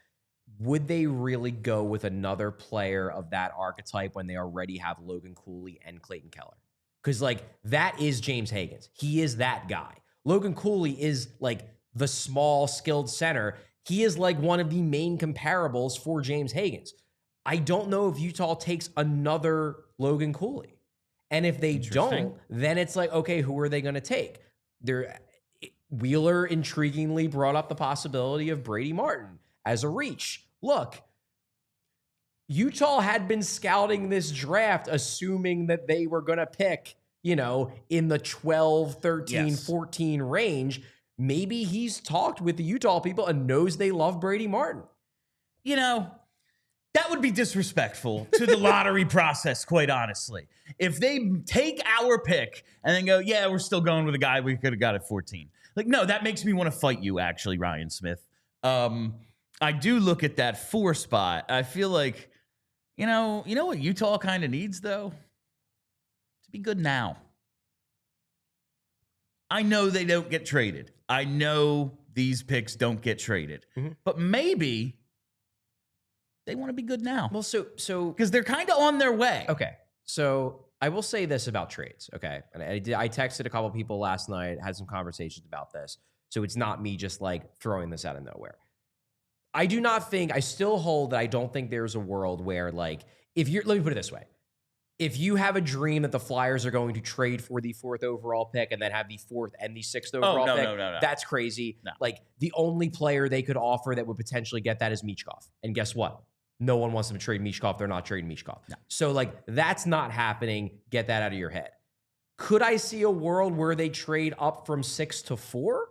would they really go with another player of that archetype when they already have Logan Cooley and Clayton Keller? Because, like, that is James Hagens. He is that guy. Logan Cooley is, like, the small, skilled center. He is, like, one of the main comparables for James Hagens. I don't know if Utah takes another Logan Cooley. And if they don't, then it's like, okay, who are they going to take? Wheeler intriguingly brought up the possibility of Brady Martin as a reach. Look, Utah had been scouting this draft assuming that they were going to pick, in the 12, 13, 14 range. Maybe he's talked with the Utah people and knows they love Brady Martin. That would be disrespectful to the lottery process, quite honestly. If they take our pick and then go, yeah, we're still going with a guy we could have got at 14. Like, no, that makes me want to fight you, actually, Ryan Smith. I do look at that 4 spot. I feel like, you know what Utah kind of needs, though? To be good now. I know they don't get traded. I know these picks don't get traded. Mm-hmm. But maybe they want to be good now. Well, so because they're kind of on their way. Okay. So I will say this about trades. Okay. And I texted a couple people last night, had some conversations about this. So it's not me just like throwing this out of nowhere. I still hold that I don't think there's a world where, like, let me put it this way. If you have a dream that the Flyers are going to trade for the 4th overall pick and then have the 4th and the 6th overall pick, no. That's crazy. No. Like, the only player they could offer that would potentially get that is Michkov. And guess what? No one wants them to trade Michkov. They're not trading Michkov. No. So, like, that's not happening. Get that out of your head. Could I see a world where they trade up from 6 to 4?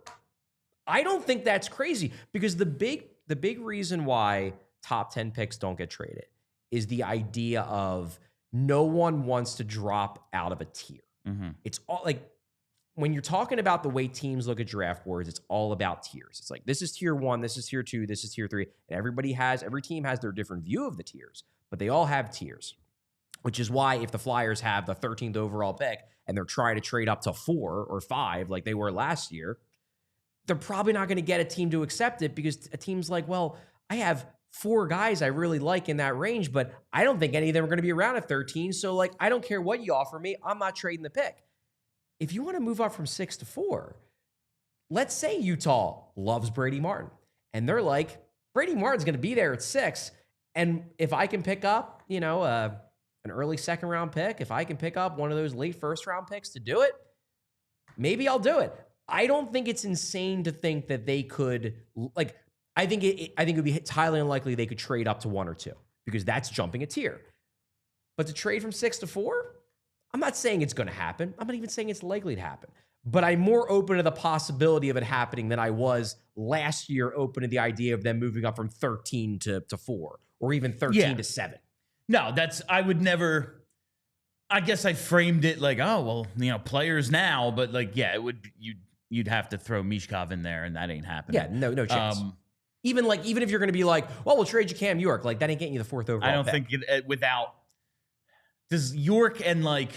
I don't think that's crazy, because the big reason why top 10 picks don't get traded is the idea of no one wants to drop out of a tier. Mm-hmm. It's all like, when you're talking about the way teams look at draft boards, it's all about tiers. It's like, this is tier 1, this is tier 2, this is tier 3. And every team has their different view of the tiers, but they all have tiers, which is why if the Flyers have the 13th overall pick and they're trying to trade up to 4 or 5, like they were last year, they're probably not going to get a team to accept it, because a team's like, well, I have 4 guys I really like in that range, but I don't think any of them are going to be around at 13. So, like, I don't care what you offer me. I'm not trading the pick. If you want to move up from 6 to 4, let's say Utah loves Brady Martin and they're like, Brady Martin's going to be there at 6. And if I can pick up, an early 2nd round pick, if I can pick up one of those late 1st round picks to do it, maybe I'll do it. I don't think it's insane to think that they could, like, I think it would be highly unlikely they could trade up to 1 or 2, because that's jumping a tier. But to trade from 6 to 4, I'm not saying it's going to happen. I'm not even saying it's likely to happen. But I'm more open to the possibility of it happening than I was last year open to the idea of them moving up from 13 to 4, or even 13 to 7. No, I would never. I guess I framed it like, oh, well, players now, but like, yeah, it would. You'd have to throw Michkov in there, and that ain't happening. Yeah, no chance. Even if you're going to be like, well, we'll trade you Cam York, like that ain't getting you the 4th overall. I don't pick. think without. Does York and like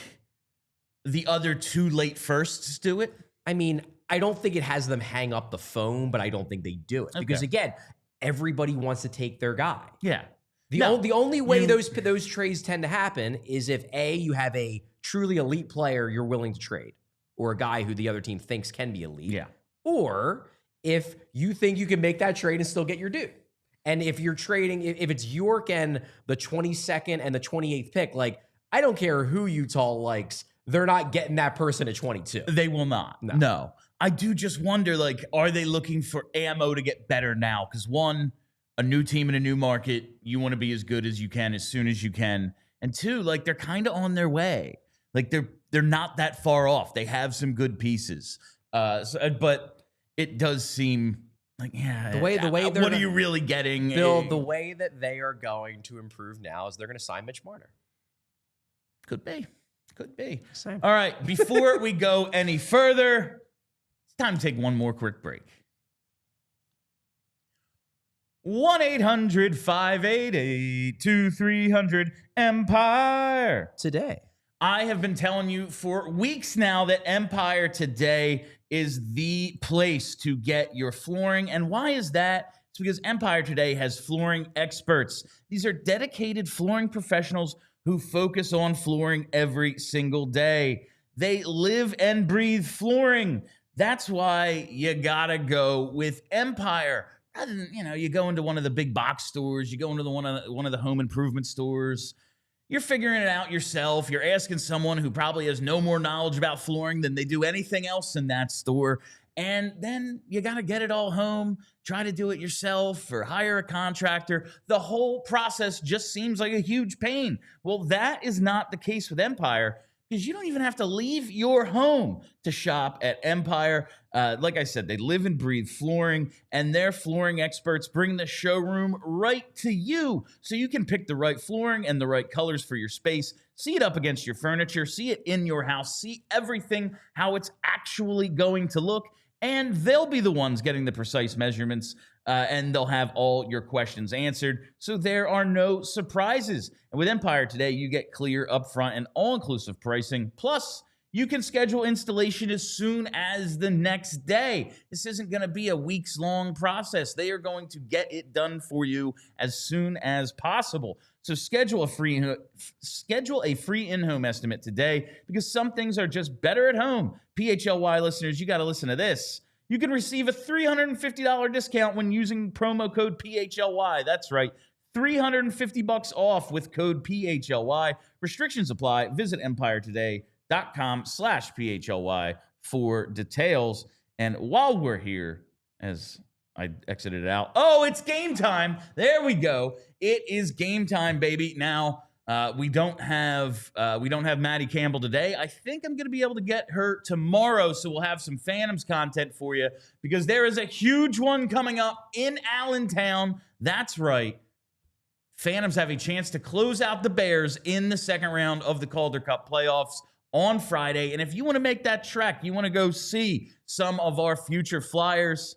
the other 2 late firsts do it? I mean, I don't think it has them hang up the phone, but I don't think they do it, because again, everybody wants to take their guy. Yeah. The only way those trades tend to happen is if you have a truly elite player you're willing to trade, or a guy who the other team thinks can be elite. Yeah. Or if you think you can make that trade and still get your due. And if you're trading, if it's York and the 22nd and the 28th pick, like, I don't care who Utah likes, they're not getting that person at 22. They will not. No. I do just wonder, like, are they looking for ammo to get better now? Because 1, a new team in a new market, you want to be as good as you can as soon as you can. And 2, like, they're kind of on their way. Like, they're not that far off. They have some good pieces. But it does seem like, yeah. The way what are you really getting? Bill, the way that they are going to improve now is they're going to sign Mitch Marner. Could be. Could be. Same. All right, before we go any further, it's time to take one more quick break. 1-800-588-2300 Empire. I have been telling you for weeks now that Empire Today is the place to get your flooring. And why is that? It's because Empire Today has flooring experts. These are dedicated flooring professionals who focus on flooring every single day. They live and breathe flooring. That's why you gotta go with Empire. Rather than, you go into one of the big box stores, you go into one of the home improvement stores, you're figuring it out yourself. You're asking someone who probably has no more knowledge about flooring than they do anything else in that store. And then you got to get it all home, try to do it yourself or hire a contractor. The whole process just seems like a huge pain. Well, that is not the case with Empire, because you don't even have to leave your home to shop at Empire. Like I said, they live and breathe flooring, and their flooring experts bring the showroom right to you so you can pick the right flooring and the right colors for your space, see it up against your furniture, see it in your house, see everything, how it's actually going to look, and they'll be the ones getting the precise measurements, and they'll have all your questions answered, so there are no surprises. And with Empire Today, you get clear, upfront, and all-inclusive pricing. Plus, you can schedule installation as soon as the next day. This isn't going to be a weeks-long process. They are going to get it done for you as soon as possible. So schedule a free in-home estimate today, because some things are just better at home. PHLY listeners, you got to listen to this. You can receive a $350 discount when using promo code PHLY. That's right, $350 off with code PHLY. Restrictions apply. Visit empiretoday.com/PHLY for details. And while we're here, as I exited it out, it's game time. There we go. It is game time, baby. Now, we don't have Maddie Campbell today. I think I'm going to be able to get her tomorrow, so we'll have some Phantoms content for you, because there is a huge one coming up in Allentown. That's right. Phantoms have a chance to close out the Bears in the second round of the Calder Cup playoffs on Friday. And if you want to make that trek, you want to go see some of our future Flyers,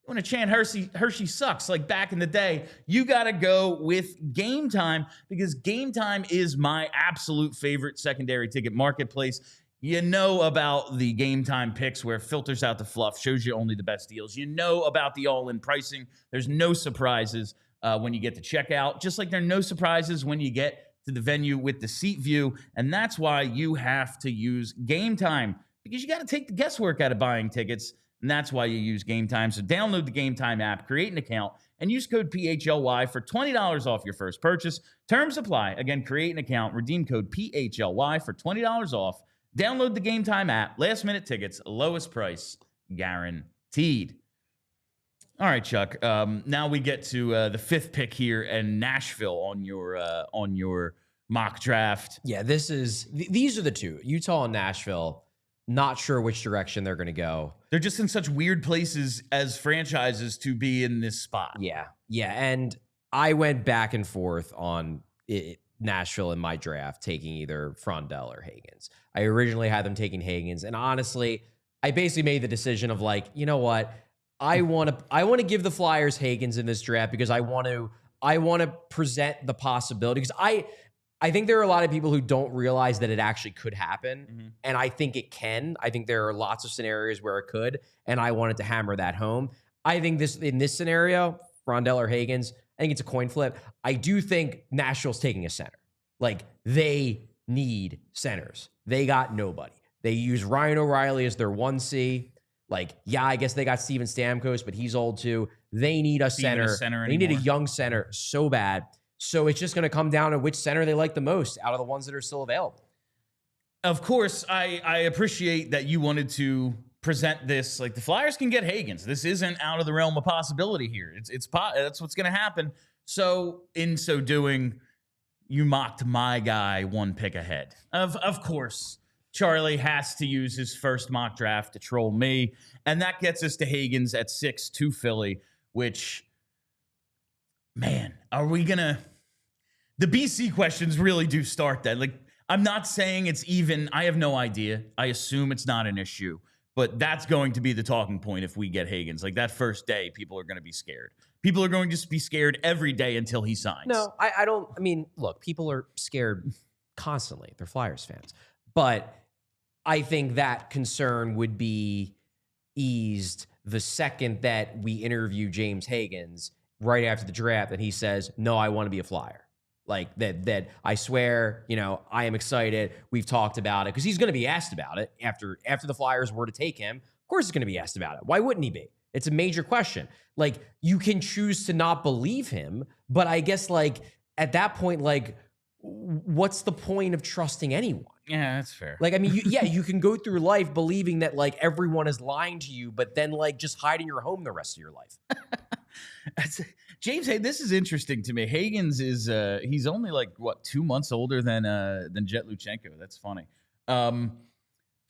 you want to chant Hershey sucks like back in the day, you got to go with Game Time, because Game Time is my absolute favorite secondary ticket marketplace. You know about the Game Time picks where it filters out the fluff, shows you only the best deals. You know about the all-in pricing. There's no surprises when you get to checkout, just like there are no surprises when you get to the venue with the seat view. And that's why you have to use Game Time, because you got to take the guesswork out of buying tickets. And that's why you use Game Time. So download the Game Time app, create an account, and use code PHLY for $20 off your first purchase. Terms apply. Again, create an account, redeem code PHLY for $20 off. Download the Game Time app. Last minute tickets, lowest price guaranteed. All right, Chuck. Now we get to the fifth pick here in Nashville on your mock draft. Yeah, these are the two, Utah and Nashville. Not sure which direction they're going to go. They're just in such weird places as franchises to be in this spot. Yeah. And I went back and forth on Nashville in my draft, taking either Frondell or Hagens. I originally had them taking Hagens, and honestly, I basically made the decision of like, you know what? I want to give the Flyers Hagens in this draft, because I want to present the possibility, because I think there are a lot of people who don't realize that it actually could happen. And I think it can. I think there are lots of scenarios where it could. And I wanted to hammer that home. I think in this scenario, Frondell or Hagens, I think it's a coin flip. I do think Nashville's taking a center. Like, they need centers. They got nobody. They use Ryan O'Reilly as their 1C. Like, yeah, I guess they got Steven Stamkos, but he's old too. They need a center. They need a young center so bad. So it's just going to come down to which center they like the most out of the ones that are still available. Of course, I appreciate that you wanted to present this. Like, the Flyers can get Hagens. This isn't out of the realm of possibility here. That's what's going to happen. So in so doing, you mocked my guy one pick ahead. Of course, Charlie has to use his first mock draft to troll me. And that gets us to Hagens at 6 to Philly, which, man, are we going to... The BC questions really do start then. Like, I'm not saying it's even. I have no idea. I assume it's not an issue. But that's going to be the talking point if we get Hagens. Like that first day, people are going to be scared. People are going to be scared every day until he signs. No, I don't. I mean, look, people are scared constantly. They're Flyers fans. But I think that concern would be eased the second that we interview James Hagens right after the draft and he says, no, I want to be a Flyer. Like that I swear, I am excited. We've talked about it because he's going to be asked about it after the Flyers were to take him. Of course he's going to be asked about it. Why wouldn't he be? It's a major question. Like you can choose to not believe him, but I guess like at that point, like what's the point of trusting anyone? Yeah, that's fair. Like, I mean, you can go through life believing that like everyone is lying to you, but then like just hide in your home the rest of your life. James, hey, this is interesting to me. Hagens is he's only like 2 months older than Jet Luchenko. That's funny. 5'11",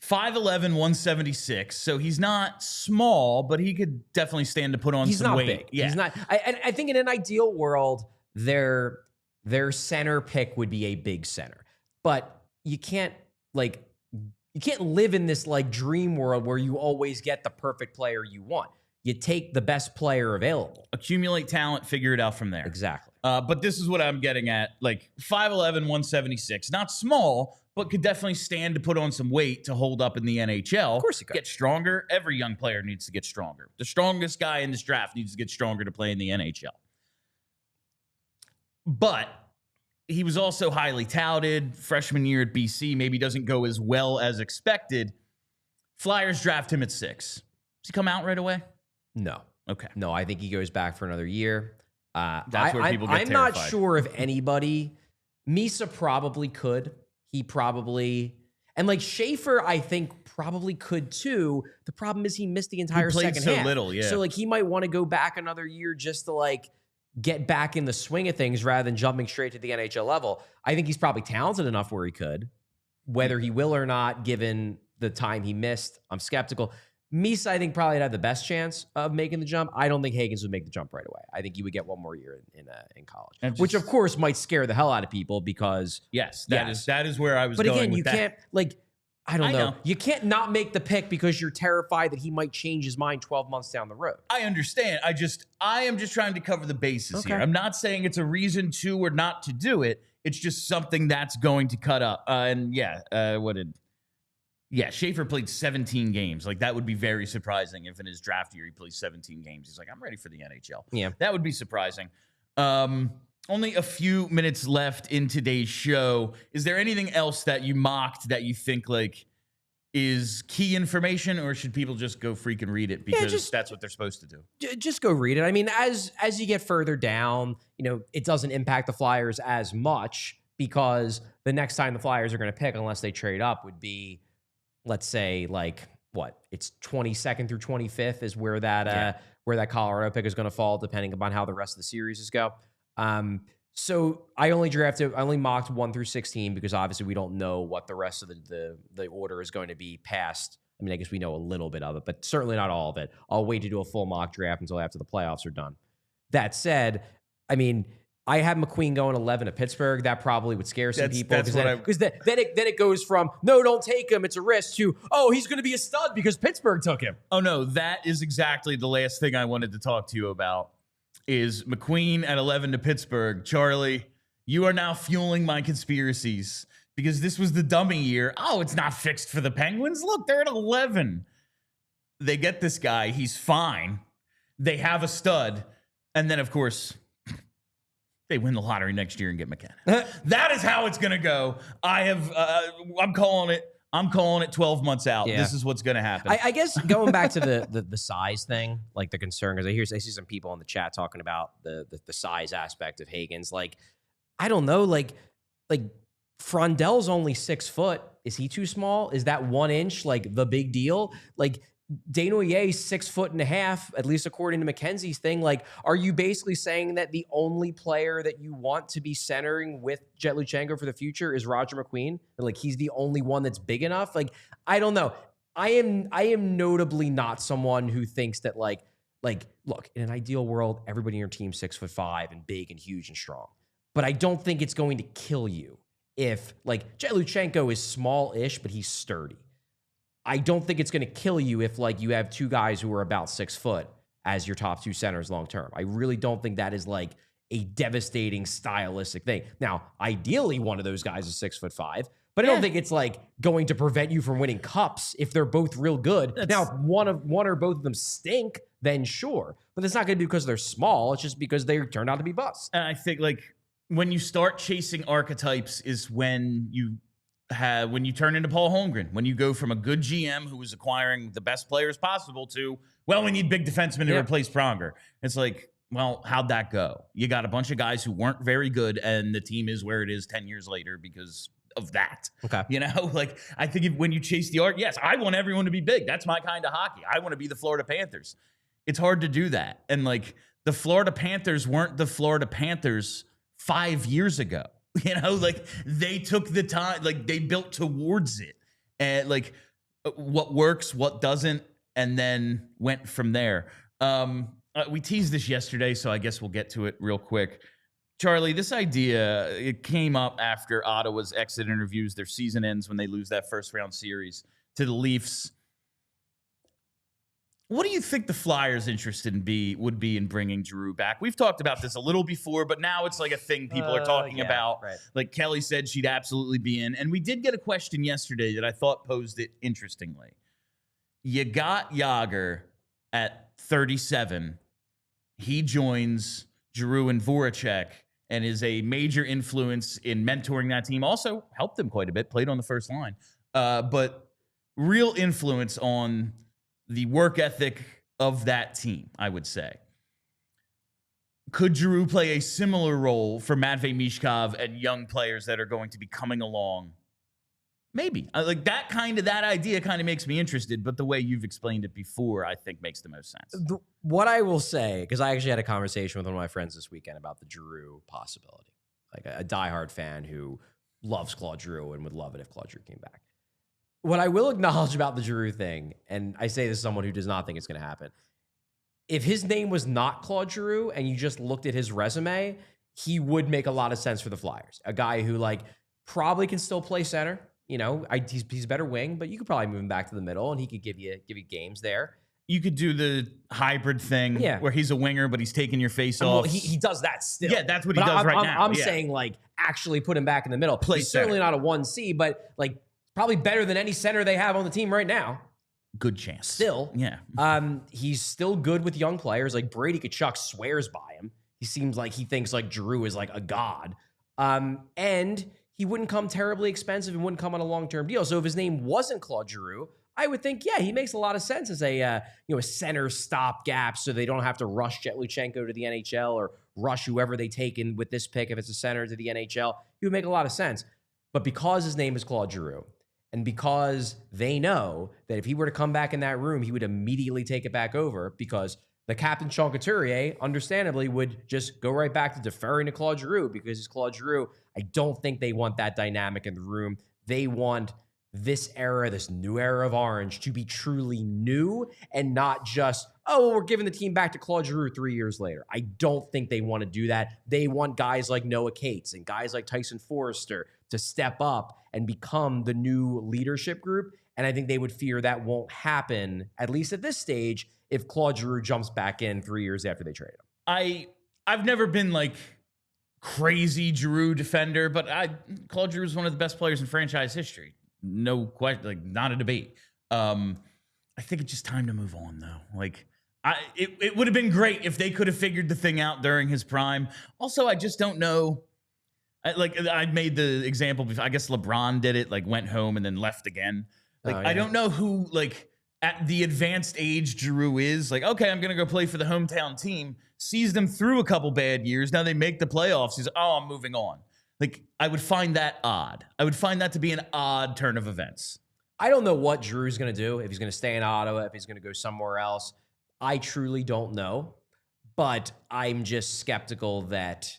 176. So he's not small, but he could definitely stand to put on some weight. He's not big. Yeah. He's not. I think in an ideal world, their center pick would be a big center, but you can't live in this like dream world where you always get the perfect player you want. You take the best player available. Accumulate talent, figure it out from there. Exactly. But this is what I'm getting at. Like 5'11", 176. Not small, but could definitely stand to put on some weight to hold up in the NHL. Of course he could. Get stronger. Every young player needs to get stronger. The strongest guy in this draft needs to get stronger to play in the NHL. But he was also highly touted. Freshman year at BC maybe doesn't go as well as expected. Flyers draft him at 6. Does he come out right away? No. Okay. No, I think he goes back for another year. That's where people get I'm terrified. not sure if anybody. Misa probably could. He probably. And like Schaefer, I think probably could too. The problem is he missed the entire second half. He played so little, yeah. So like he might want to go back another year just to like get back in the swing of things rather than jumping straight to the NHL level. I think he's probably talented enough where he could. Whether he will or not, given the time he missed, I'm skeptical. Misa, I think, probably had the best chance of making the jump. I don't think Hagens would make the jump right away. I think he would get one more year in college, which of course might scare the hell out of people because that is where I was. But going again, with you that. can't like. I don't know. You can't not make the pick because you're terrified that he might change his mind 12 months down the road. I understand. I am just trying to cover the bases here. I'm not saying it's a reason to or not to do it. It's just something that's going to cut up. Schaefer played 17 games. Like, that would be very surprising if in his draft year he plays 17 games. He's like, I'm ready for the NHL. Yeah. That would be surprising. Only a few minutes left in today's show. Is there anything else that you mocked that you think, like, is key information, or should people just go freaking read it because that's what they're supposed to do? Just go read it. I mean, as you get further down, it doesn't impact the Flyers as much because the next time the Flyers are going to pick, unless they trade up, would be, let's say, like, it's 22nd through 25th is where that Colorado pick is going to fall, depending upon how the rest of the series go. So I only mocked 1 through 16 because obviously we don't know what the rest of the order is going to be past. I mean, I guess we know a little bit of it, but certainly not all of it. I'll wait to do a full mock draft until after the playoffs are done. That said, I mean, I have McQueen going 11 to Pittsburgh. That probably would scare some people because then it goes from no, don't take him, it's a risk, to he's going to be a stud because Pittsburgh took him. Oh no, that is exactly the last thing I wanted to talk to you about. Is McQueen at 11 to Pittsburgh. Charlie, you are now fueling my conspiracies because this was the dummy year. Oh, it's not fixed for the Penguins. Look, they're at 11. They get this guy. He's fine. They have a stud. And then, of course, they win the lottery next year and get McKenna. That is how it's going to go. I'm calling it. I'm calling it 12 months out. Yeah. This is what's going to happen. I guess going back to the size thing, like the concern, because I see some people in the chat talking about the size aspect of Hagens. Like, I don't know, like Frondell's only 6 foot. Is he too small? Is that 1 inch like the big deal? Like, Desnoyers 6 foot and a half, at least according to Mackenzie's thing. Like, are you basically saying that the only player that you want to be centering with Jet Luchenko for the future is Roger McQueen? Like, he's the only one that's big enough? Like, I don't know. I am notably not someone who thinks that like, look, in an ideal world, everybody in your team's 6'5" and big and huge and strong. But I don't think it's going to kill you if, like, Luchenko is small-ish, but he's sturdy. I don't think it's going to kill you if, like, you have two guys who are about 6 foot as your top two centers long term. I really don't think that is, like, a devastating stylistic thing. Now, ideally, one of those guys is 6'5", but I don't think it's, like, going to prevent you from winning cups if they're both real good. Now, if one or both of them stink, then sure. But it's not going to be because they're small. It's just because they turned out to be busts. And I think, like, when you start chasing archetypes is when you turn into Paul Holmgren, when you go from a good GM who was acquiring the best players possible to, well, we need big defensemen to replace Pronger. It's like, well, how'd that go? You got a bunch of guys who weren't very good, and the team is where it is 10 years later because of that. Okay. You know, like, I think when you chase the art, yes, I want everyone to be big. That's my kind of hockey. I want to be the Florida Panthers. It's hard to do that. And, like, the Florida Panthers weren't the Florida Panthers 5 years ago. You know, like, they took the time, like, they built towards it, and, like, what works, what doesn't, and then went from there. We teased this yesterday, so I guess we'll get to it real quick. Charlie, this idea, it came up after Ottawa's exit interviews. Their season ends when they lose that first round series to the Leafs. What do you think the Flyers interested in would be in bringing Giroux back? We've talked about this a little before, but now it's like a thing people are talking about. Right. Like, Kelly said she'd absolutely be in. And we did get a question yesterday that I thought posed it interestingly. You got Jágr at 37. He joins Giroux and Voracek and is a major influence in mentoring that team. Also helped them quite a bit, played on the first line. But real influence on the work ethic of that team, I would say. Could Giroux play a similar role for Matvei Michkov and young players that are going to be coming along? Maybe. Like, that idea kind of makes me interested, but the way you've explained it before, I think makes the most sense. What I will say, because I actually had a conversation with one of my friends this weekend about the Giroux possibility. Like, a diehard fan who loves Claude Giroux and would love it if Claude Giroux came back. What I will acknowledge about the Giroux thing, and I say this as someone who does not think it's going to happen, if his name was not Claude Giroux and you just looked at his resume, he would make a lot of sense for the Flyers. A guy who, like, probably can still play center. You know, he's better wing, but you could probably move him back to the middle, and he could give you games there. You could do the hybrid thing where he's a winger, but he's taking your face off. Well, he does that still. Yeah, that's what he does right now. I'm saying, like, actually put him back in the middle. He's certainly not a 1C, but, like, probably better than any center they have on the team right now. Good chance. Still. Yeah. He's still good with young players. Like, Brady Tkachuk swears by him. He seems like he thinks, like, Giroux is, like, a god. And he wouldn't come terribly expensive and wouldn't come on a long-term deal. So if his name wasn't Claude Giroux, I would think, yeah, he makes a lot of sense as a center stopgap, so they don't have to rush Luchenko to the NHL or rush whoever they take in with this pick if it's a center to the NHL. He would make a lot of sense. But because his name is Claude Giroux, and because they know that if he were to come back in that room, he would immediately take it back over, because the captain, Sean Couturier, understandably, would just go right back to deferring to Claude Giroux, because it's Claude Giroux. I don't think they want that dynamic in the room. They want this era, this new era of Orange, to be truly new and not just, oh, we're giving the team back to Claude Giroux 3 years later. I don't think they want to do that. They want guys like Noah Cates and guys like Tyson Forrester to step up and become the new leadership group. And I think they would fear that won't happen, at least at this stage, if Claude Giroux jumps back in 3 years after they trade him. I've never been, like, crazy Giroux defender, but Claude Giroux is one of the best players in franchise history. No question, like, not a debate. I think it's just time to move on, though. Like, it would have been great if they could have figured the thing out during his prime. Also, I just don't know. I made the example before. I guess LeBron did it, like, went home and then left again. Like, I don't know who, like, at the advanced age Giroux is. Like, okay, I'm going to go play for the hometown team. Sees them through a couple bad years. Now they make the playoffs. He's, I'm moving on. Like, I would find that odd. I would find that to be an odd turn of events. I don't know what Giroux's going to do, if he's going to stay in Ottawa, if he's going to go somewhere else. I truly don't know. But I'm just skeptical that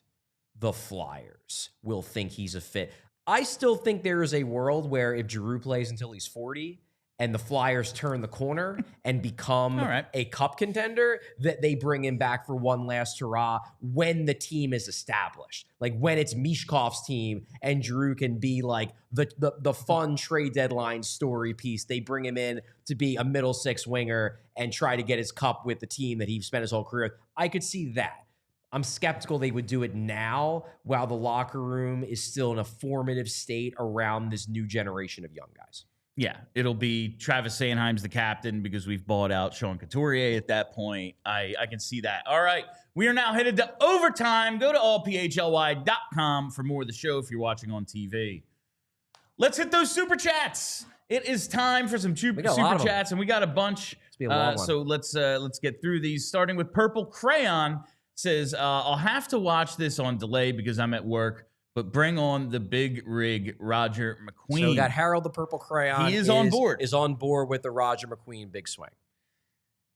the Flyers will think he's a fit. I still think there is a world where if Giroux plays until he's 40 and the Flyers turn the corner and become a cup contender, that they bring him back for one last hurrah when the team is established. Like when it's Michkov's team and Giroux can be like the fun trade deadline story piece. They bring him in to be a middle six winger and try to get his cup with the team that he spent his whole career with. I could see that. I'm skeptical they would do it now while the locker room is still in a formative state around this new generation of young guys. Yeah, it'll be Travis Sanheim's the captain because we've bought out Sean Couturier at that point. I can see that. All right, we are now headed to overtime. Go to allphly.com for more of the show if you're watching on TV. Let's hit those super chats. It is time for some super chats, and we got a bunch. So let's get through these. Starting with Purple Crayon says, "I'll have to watch this on delay because I'm at work. But bring on the big rig, Roger McQueen." So we got Harold the Purple Crayon. He is on board. Is on board with the Roger McQueen big swing.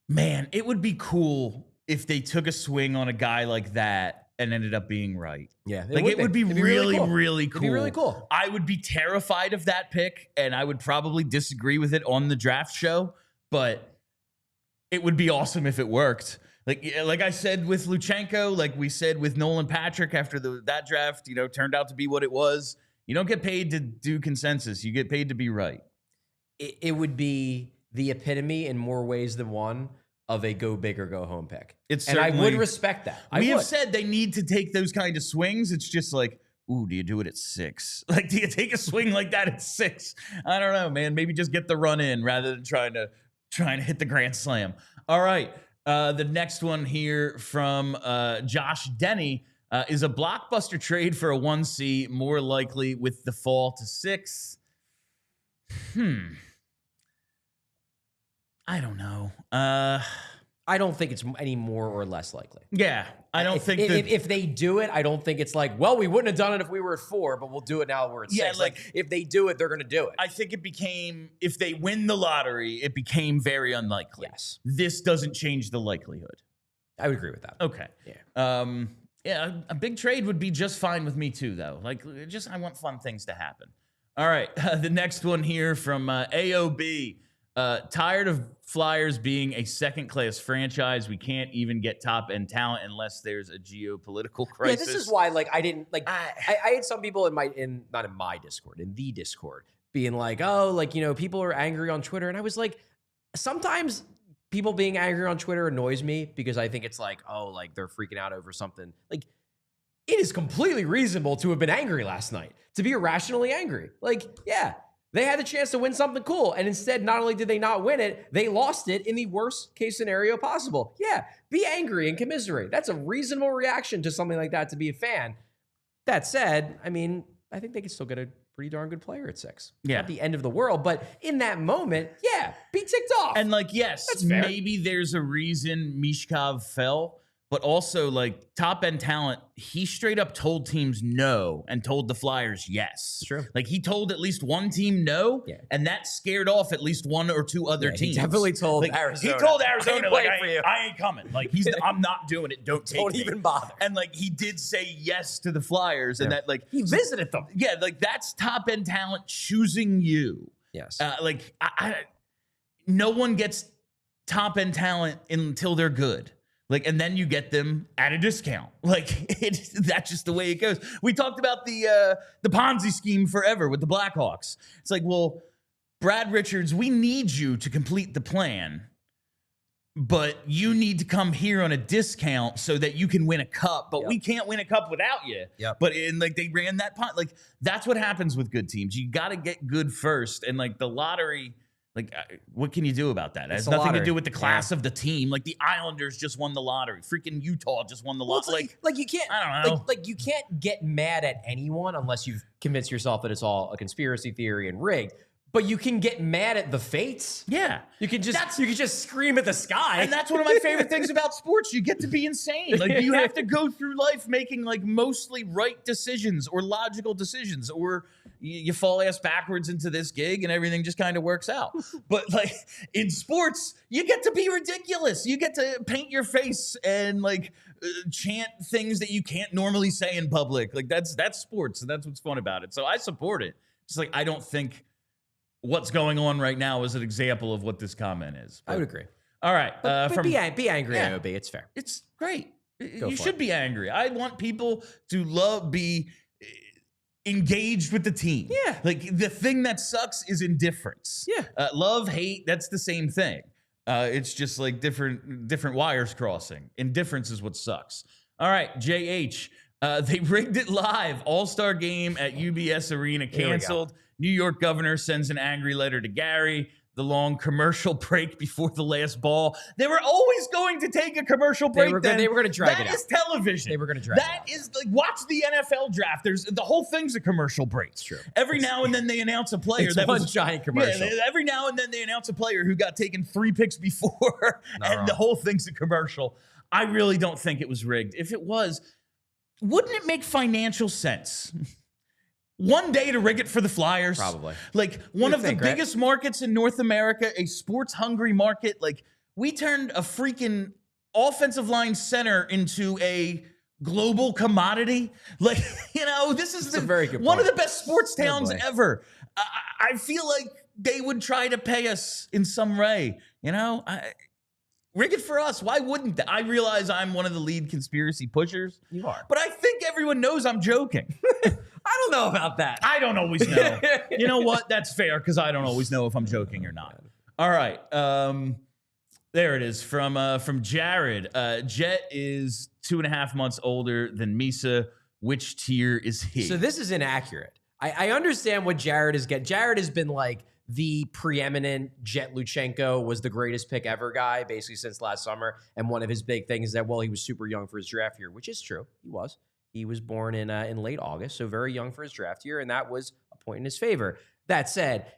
Man, it would be cool if they took a swing on a guy like that and ended up being right. Yeah. It would be really, really cool. It'd be really cool. I would be terrified of that pick, and I would probably disagree with it on the draft show, but it would be awesome if it worked. Like I said with Luchenko, like we said with Nolan Patrick after that draft, turned out to be what it was. You don't get paid to do consensus. You get paid to be right. It would be the epitome in more ways than one of a go big or go home pick. And I would respect that. We have said they need to take those kind of swings. It's just like, ooh, do you do it at 6? Like, do you take a swing like that at 6? I don't know, man. Maybe just get the run in rather than trying to hit the grand slam. All right. The next one here from Josh Denny is a blockbuster trade for a 1C more likely with the fall to 6. I don't know. I don't think it's any more or less likely. Yeah, I don't think if they do it, I don't think it's like, well, we wouldn't have done it if we were at 4, but we'll do it now we're at 6. Like if they do it, they're going to do it. I think it became, if they win the lottery, it became very unlikely. Yes. This doesn't change the likelihood. I would agree with that. Okay. Yeah. Yeah, a big trade would be just fine with me too, though. Like, I want fun things to happen. All right, the next one here from AOB. Tired of Flyers being a second-class franchise. We can't even get top-end talent unless there's a geopolitical crisis. Yeah, this is why, I didn't, I had some people not in my Discord, in the Discord, being like, oh, people are angry on Twitter. And I was like, sometimes people being angry on Twitter annoys me because I think it's like, oh, they're freaking out over something. It is completely reasonable to have been angry last night, to be irrationally angry. Yeah. They had the chance to win something cool, and instead, not only did they not win it, they lost it in the worst case scenario possible. Yeah, be angry and commiserate. That's a reasonable reaction to something like that to be a fan. That said, I think they can still get a pretty darn good player at 6. Yeah. Not the end of the world, but in that moment, yeah, be ticked off. And yes, maybe there's a reason Michkov fell. But also, top-end talent, he straight up told teams no and told the Flyers yes. True. He told at least one team no, and that scared off at least one or two other teams. He definitely told Arizona. He told Arizona, I ain't coming. I'm not doing it. Don't take Don't even bother. And, he did say yes to the Flyers, and that, he visited them. Yeah, that's top-end talent choosing you. Yes. No one gets top-end talent until they're good. And then you get them at a discount. That's just the way it goes. We talked about the Ponzi scheme forever with the Blackhawks. It's well, Brad Richards, we need you to complete the plan, but you need to come here on a discount so that you can win a cup. But we can't win a cup without you. Yep. But they ran that punt. That's what happens with good teams. You got to get good first. And the lottery. What can you do about that? It has nothing to do with the class of the team. The Islanders just won the lottery. Freaking Utah just won the lottery. You can't. I don't know. You can't get mad at anyone unless you've convinced yourself that it's all a conspiracy theory and rigged. But you can get mad at the fates. Yeah, you can just scream at the sky. And that's one of my favorite things about sports. You get to be insane. You have to go through life making mostly right decisions or logical decisions, or you fall ass backwards into this gig and everything just kind of works out. But in sports, you get to be ridiculous. You get to paint your face and chant things that you can't normally say in public. That's sports, and that's what's fun about it. So I support it. It's I don't think what's going on right now is an example of what this comment is. I would agree. All right. But be angry, AOB. It's fair. It's great. You for should it. be angry. I want people to be engaged with the team. Yeah. Like, the thing that sucks is indifference. Yeah. Love, hate, that's the same thing. It's just like different wires crossing. Indifference is what sucks. All right, JH. They rigged it live. All-Star game at UBS Arena canceled. New York governor sends an angry letter to Gary. The long commercial break before the last ball. They were always going to take a commercial break. They were going to drag it out. That is television. They were going to drag it out. That is like, watch the NFL draft. The whole thing's a commercial break. It's true. Every now and then they announce a player It's one giant commercial. Yeah, every now and then they announce a player who got taken 3 picks before, and the whole thing's a commercial. I really don't think it was rigged. If it was, wouldn't it make financial sense? One day to rig it for the Flyers. Probably. Like, one of the biggest markets in North America, a sports-hungry market. Like, we turned a freaking offensive line center into a global commodity. Like, this is very good one point. of the best sports towns ever. I feel like they would try to pay us in some way. Rig it for us. Why wouldn't they? I realize I'm one of the lead conspiracy pushers. You are. But I think everyone knows I'm joking. I don't know about that. I don't always know. You know what? That's fair, because I don't always know if I'm joking or not. All right. There it is from Jared. Jet is 2.5 months older than Misa. Which tier is he? So this is inaccurate. I understand what Jared is getting. Jared has been like the preeminent Jet Luchenko was the greatest pick ever guy, basically since last summer. And one of his big things is that, he was super young for his draft year, which is true. He was. He was born in late August, so very young for his draft year, and that was a point in his favor. That said,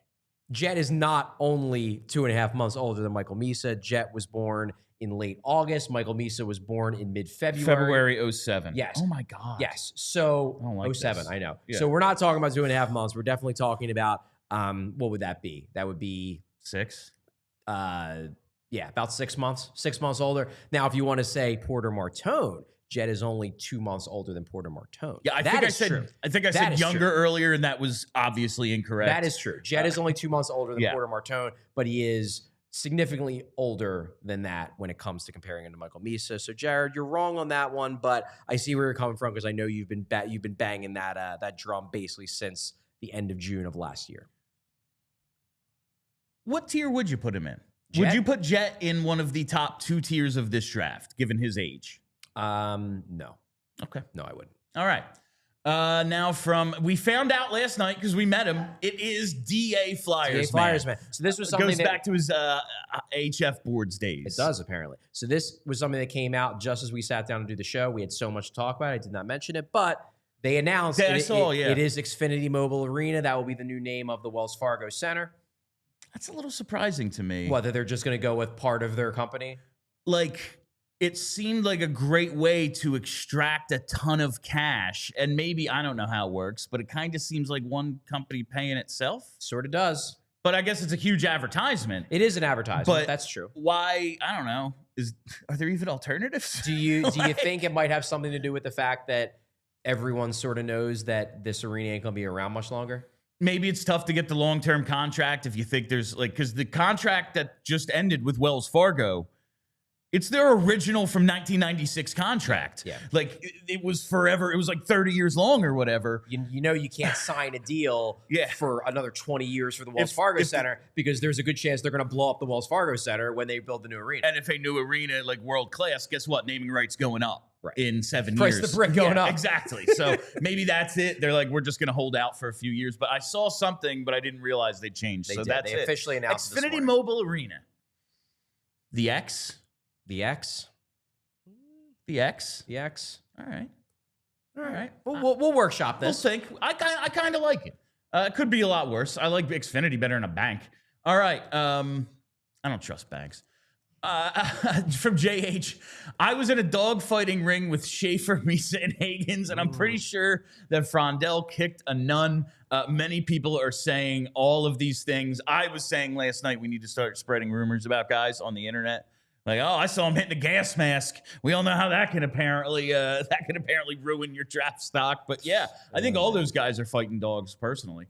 Jet is not only 2.5 months older than Michael Misa. Jet was born in late August. Michael Misa was born in mid-February. February 07. Yes. Oh, my God. Yes. So, I don't like 07, this. I know. Yeah. So we're not talking about 2.5 months. We're definitely talking about, what would that be? That would be 6. About 6 months. 6 months older. Now, if you want to say Porter Martone, Jet is only 2 months older than Porter Martone. Yeah, I think I said younger earlier, and that was obviously incorrect. That is true. Jet is only 2 months older than Porter Martone, but he is significantly older than that when it comes to comparing him to Michael Misa. So, Jared, you're wrong on that one, but I see where you're coming from, because I know you've been banging that drum basically since the end of June of last year. What tier would you put him in? Jet? Would you put Jet in one of the top 2 tiers of this draft, given his age? No. Okay. No, I wouldn't. All right. Now we found out last night, because we met him, it is DA Flyers, man. So this was something goes back to his HF boards days. It does, apparently. So this was something that came out just as we sat down to do the show. We had so much to talk about. I did not mention it, but they announced it is Xfinity Mobile Arena. That will be the new name of the Wells Fargo Center. That's a little surprising to me. Whether they're just going to go with part of their company? Like, it seemed like a great way to extract a ton of cash. And maybe, I don't know how it works, but it kind of seems like one company paying itself. Sort of does. But I guess it's a huge advertisement. It is an advertisement. But that's true. Why? I don't know. Are there even alternatives? Do you think it might have something to do with the fact that everyone sort of knows that this arena ain't going to be around much longer? Maybe it's tough to get the long-term contract if you think there's because the contract that just ended with Wells Fargo, it's their original from 1996 contract. Yeah. Like, it was forever. It was like 30 years long or whatever. You know you can't sign a deal for another 20 years for the Wells Fargo Center, because there's a good chance they're going to blow up the Wells Fargo Center when they build the new arena. And if a new arena, like world class, guess what? Naming rights going up in 7 Price years. Price the brick going up. Exactly. So maybe that's it. They're like, we're just going to hold out for a few years. But I saw something, but I didn't realize they changed. That's They officially announced it this Xfinity morning. Mobile Arena. The X. The X. The X. The X. All right. We'll workshop this. We'll think. I kind of like it. It could be a lot worse. I like Xfinity better than a bank. All right. I don't trust banks. From JH, I was in a dogfighting ring with Schaefer, Misa, and Hagens, and I'm pretty sure that Frondell kicked a nun. Many people are saying all of these things. I was saying last night we need to start spreading rumors about guys on the internet. Like, oh, I saw him hitting the gas mask. We all know how that can apparently ruin your draft stock. But yeah, I think all those guys are fighting dogs personally.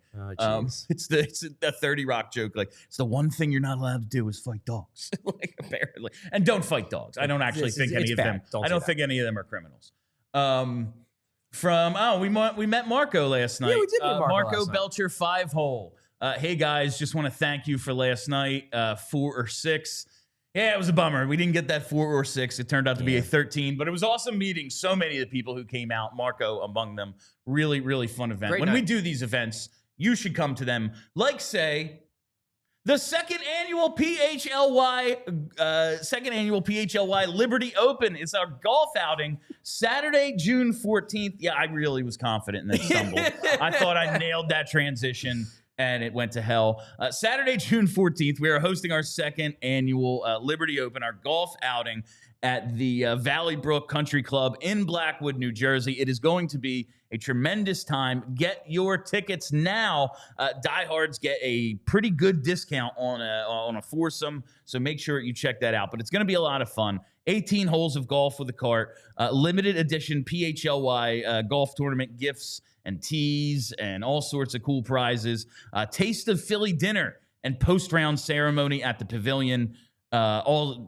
It's a 30 Rock joke. Like, it's the one thing you're not allowed to do is fight dogs. Like, apparently, and don't fight dogs. I don't actually think any of them. I don't think any of them are criminals. We met Marco last night. Yeah, we did meet Marco last night. Belcher 5-hole. Hey guys, just want to thank you for last night. 4 or 6. Yeah, it was a bummer. We didn't get that 4 or 6. It turned out to be a 13, but it was awesome meeting so many of the people who came out, Marco among them. Really, really fun event. Great When night. we do these events, you should come to them. Like, say, the second annual PHLY Liberty Open. It's our golf outing, Saturday, June 14th. Yeah, I really was confident and then stumbled. I thought I nailed that transition, and it went to hell. Saturday, June 14th, we are hosting our second annual Liberty Open, our golf outing at the Valley Brook Country Club in Blackwood, New Jersey. It is going to be a tremendous time. Get your tickets now. Diehards get a pretty good discount on a foursome, so make sure you check that out. But it's going to be a lot of fun. 18 holes of golf with a cart, limited edition PHLY golf tournament gifts and tees and all sorts of cool prizes. Taste of Philly dinner and post-round ceremony at the pavilion. Unlimited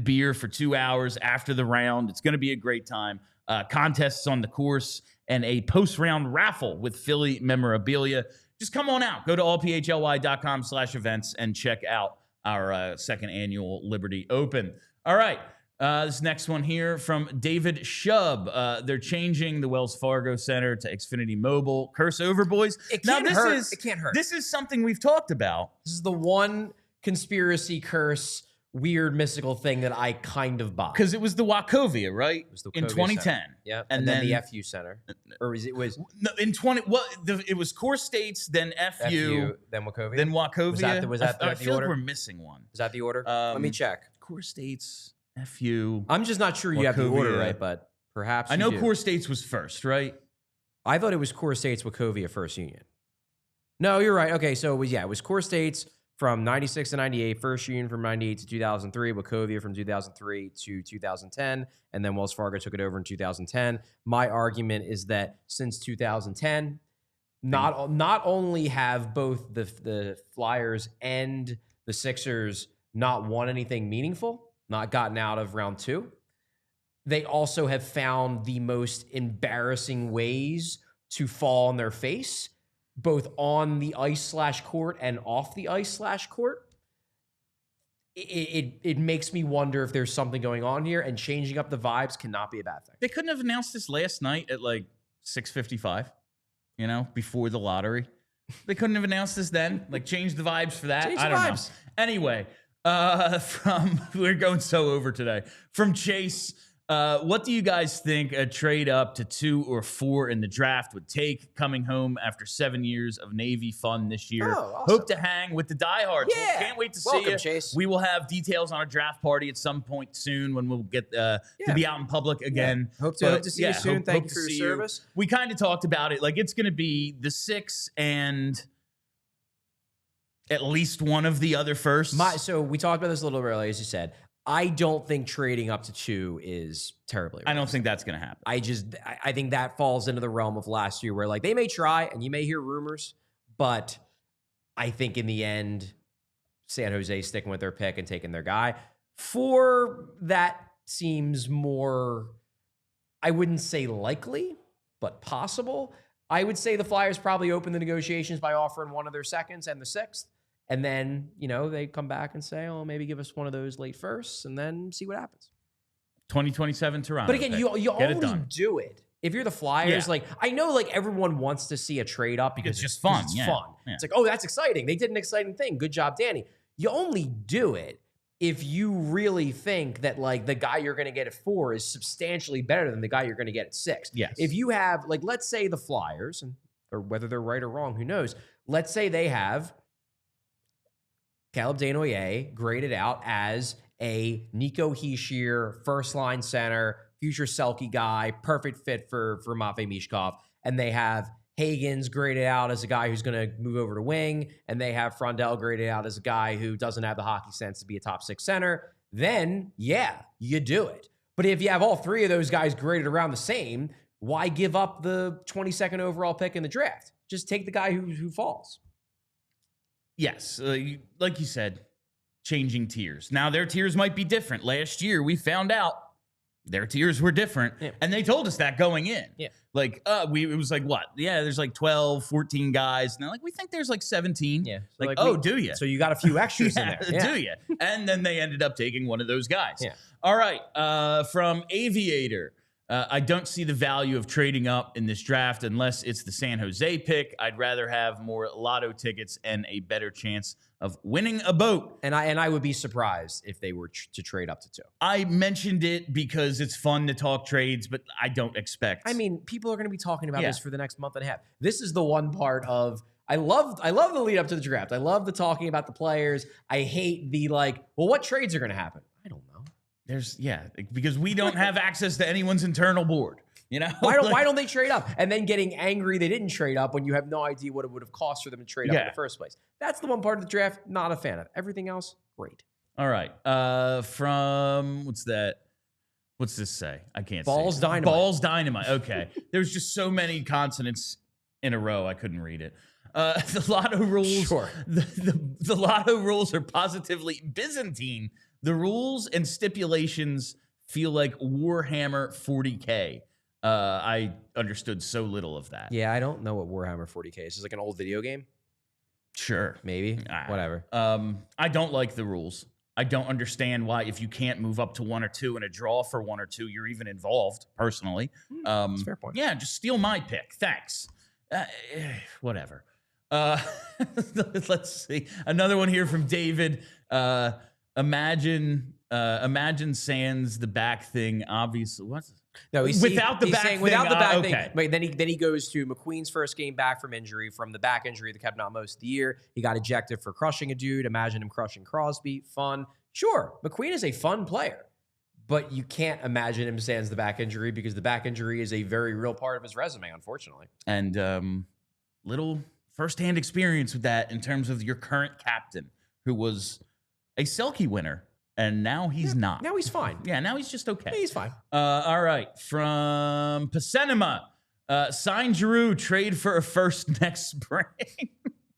beer for 2 hours after the round. It's going to be a great time. Contests on the course and a post-round raffle with Philly memorabilia. Just come on out. Go to allphly.com/events and check out our second annual Liberty Open. All right. This next one here from David Shub. They're changing the Wells Fargo Center to Xfinity Mobile. Curse over, boys. It can't hurt. It can't hurt. This is something we've talked about. This is the one conspiracy curse, weird mystical thing that I kind of buy. Because it was the Wachovia, right? It was the in Wachovia 2010. Center. Yeah, and then the FU Center, or it was Core States, then FU, then Wachovia. then Wachovia. Was that I the feel order? like we're missing one. Is that the order? Let me check. Core States, FU. I'm just not sure you have the order Wachovia. right, but perhaps I you know do. Core States was first, right? I thought it was Core States, Wachovia, First Union. No, you're right. Okay, so it was Core States from 96 to 98, First Union from 98 to 2003, Wachovia from 2003 to 2010, and then Wells Fargo took it over in 2010. My argument is that since 2010, not only have both the Flyers and the Sixers not won anything meaningful, not gotten out of round 2, they also have found the most embarrassing ways to fall on their face, both on the ice/court and off the ice/court. It makes me wonder if there's something going on here, and changing up the vibes cannot be a bad thing. They couldn't have announced this last night at like 6:55, before the lottery. They couldn't have announced this then, like change the vibes for that. Change the I don't vibes. know. Anyway, we're going so over today. From Chase, what do you guys think a trade up to 2 or 4 in the draft would take, coming home after 7 years of Navy fun this year? Oh, awesome. Hope to hang with the diehards. Yeah. Can't wait to see Welcome, you. Chase. We will have details on a draft party at some point soon when we'll get to be out in public again. Yeah. Hope to see you soon. Thank you for your see service. We kind of talked about it. Like, it's going to be the 6 and at least one of the other firsts. So we talked about this a little earlier, as you said. I don't think trading up to 2 is terribly I don't think that's going to happen. I think that falls into the realm of last year where, like, they may try and you may hear rumors, but I think in the end, San Jose sticking with their pick and taking their guy. 4, that seems more, I wouldn't say likely, but possible. I would say the Flyers probably open the negotiations by offering one of their seconds and the 6th. And then, they come back and say, oh, maybe give us one of those late firsts and then see what happens. 2027 Toronto. But again, you only do it if you're the Flyers. Yeah. Like, I know, like, everyone wants to see a trade up because It's just fun. It's Yeah. fun. Yeah. It's like, oh, that's exciting. They did an exciting thing. Good job, Danny. You only do it if you really think that, like, the guy you're going to get at 4 is substantially better than the guy you're going to get at 6. Yes. If you have, like, let's say the Flyers, or whether they're right or wrong, who knows? Let's say they have Caleb Desnoyers graded out as a Nico Hischier first-line center, future Selke guy, perfect fit for Matvei Michkov. And they have Hagens graded out as a guy who's going to move over to wing, and they have Frondell graded out as a guy who doesn't have the hockey sense to be a top 6 center, then yeah, you do it. But if you have all 3 of those guys graded around the same, why give up the 22nd overall pick in the draft? Just take the guy who falls. Yes, like you said, changing tiers. Now, their tiers might be different. Last year, we found out their tiers were different, and they told us that going in. Yeah. Like, it was like, what? Yeah, there's like 12, 14 guys. And they're like, we think there's like 17. Yeah. So like, do you? So you got a few extras in there. Yeah. Do you? And then they ended up taking one of those guys. Yeah. All right, from Aviator. I don't see the value of trading up in this draft unless it's the San Jose pick. I'd rather have more lotto tickets and a better chance of winning a boat. And I would be surprised if they were to trade up to 2. I mentioned it because it's fun to talk trades, but I don't expect. I mean, people are going to be talking about this for the next month and a half. This is the one part of I love the lead up to the draft. I love the talking about the players. I hate the well, what trades are going to happen? I don't know. Because we don't have access to anyone's internal board. You know, why don't they trade up and then getting angry they didn't trade up when you have no idea what it would have cost for them to trade up in the first place? That's the one part of the draft not a fan of. Everything else, great. All right. From what's that? What's this say? I can't see. Balls Dynamite. Balls Dynamite. Okay. There's just so many consonants in a row I couldn't read it. The lotto rules. Sure. The lotto rules are positively Byzantine. The rules and stipulations feel like Warhammer 40K. I understood so little of that. Yeah, I don't know what Warhammer 40K is. It's like an old video game? Sure. Maybe. Whatever. I don't like the rules. I don't understand why if you can't move up to 1 or 2 in a draw for 1 or 2, you're even involved, personally. That's a fair point. Yeah, just steal my pick. Thanks. Whatever. Let's see. Another one here from David. Imagine sans the back thing. Obviously, what's no? Without the back thing. Okay. Wait, then he goes to McQueen's first game back from injury, from the back injury that kept him out most of the year. He got ejected for crushing a dude. Imagine him crushing Crosby. Fun, sure. McQueen is a fun player, but you can't imagine him sans the back injury because the back injury is a very real part of his resume, unfortunately. And little firsthand experience with that in terms of your current captain, who was a Selke winner, and now he's not. Now he's fine. Yeah, now he's just okay. Yeah, he's fine. All right, from Pacenema, sign Giroux, trade for a first next spring.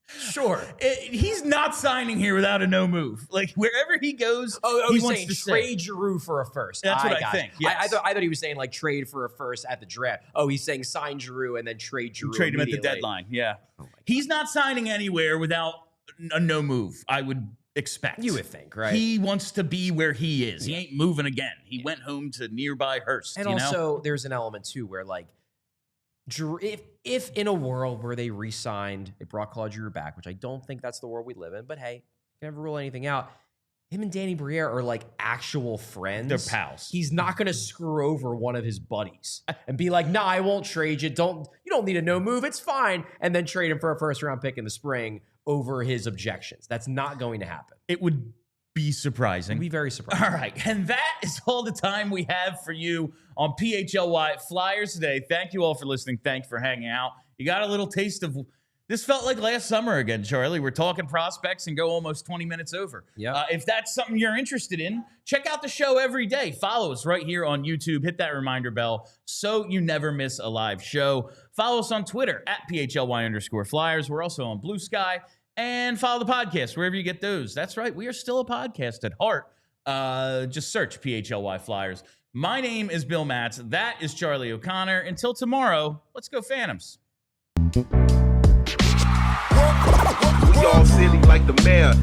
Sure. He's not signing here without a no move. Like, wherever he goes, he wants to trade Giroux for a first. That's what I think. Yes. I thought he was saying like trade for a first at the draft. Oh, he's saying sign Giroux and then trade Giroux. Trade him at the deadline. Yeah. He's not signing anywhere without a no move, I would expect. You would think, right? He wants to be where he is. He ain't moving again. He went home to nearby Hearst. And also, there's an element too where like, if in a world where they re-signed, they brought Claude Giroux back, which I don't think that's the world we live in, but hey, you never rule anything out. Him and Danny Briere are like actual friends. They're pals. He's not going to screw over one of his buddies and be like, "Nah, I won't trade you. You don't need a no move. It's fine." And then trade him for a first round pick in the spring over his objections. That's not going to happen. It would be surprising. It'd be very surprising. All right. And that is all the time we have for you on PHLY Flyers today. Thank you all for listening. Thanks for hanging out. You got a little taste of this. Felt like last summer again, Charlie. We're talking prospects and go almost 20 minutes over. Yeah. If that's something you're interested in, check out the show every day. Follow us right here on YouTube. Hit that reminder bell so you never miss a live show. Follow us on Twitter at PHLY_Flyers. We're also on Blue Sky. And follow the podcast wherever you get those. That's right. We are still a podcast at heart. Just search PHLY Flyers. My name is Bill Matz. That is Charlie O'Connor. Until tomorrow, let's go Phantoms. We all silly like the mayor.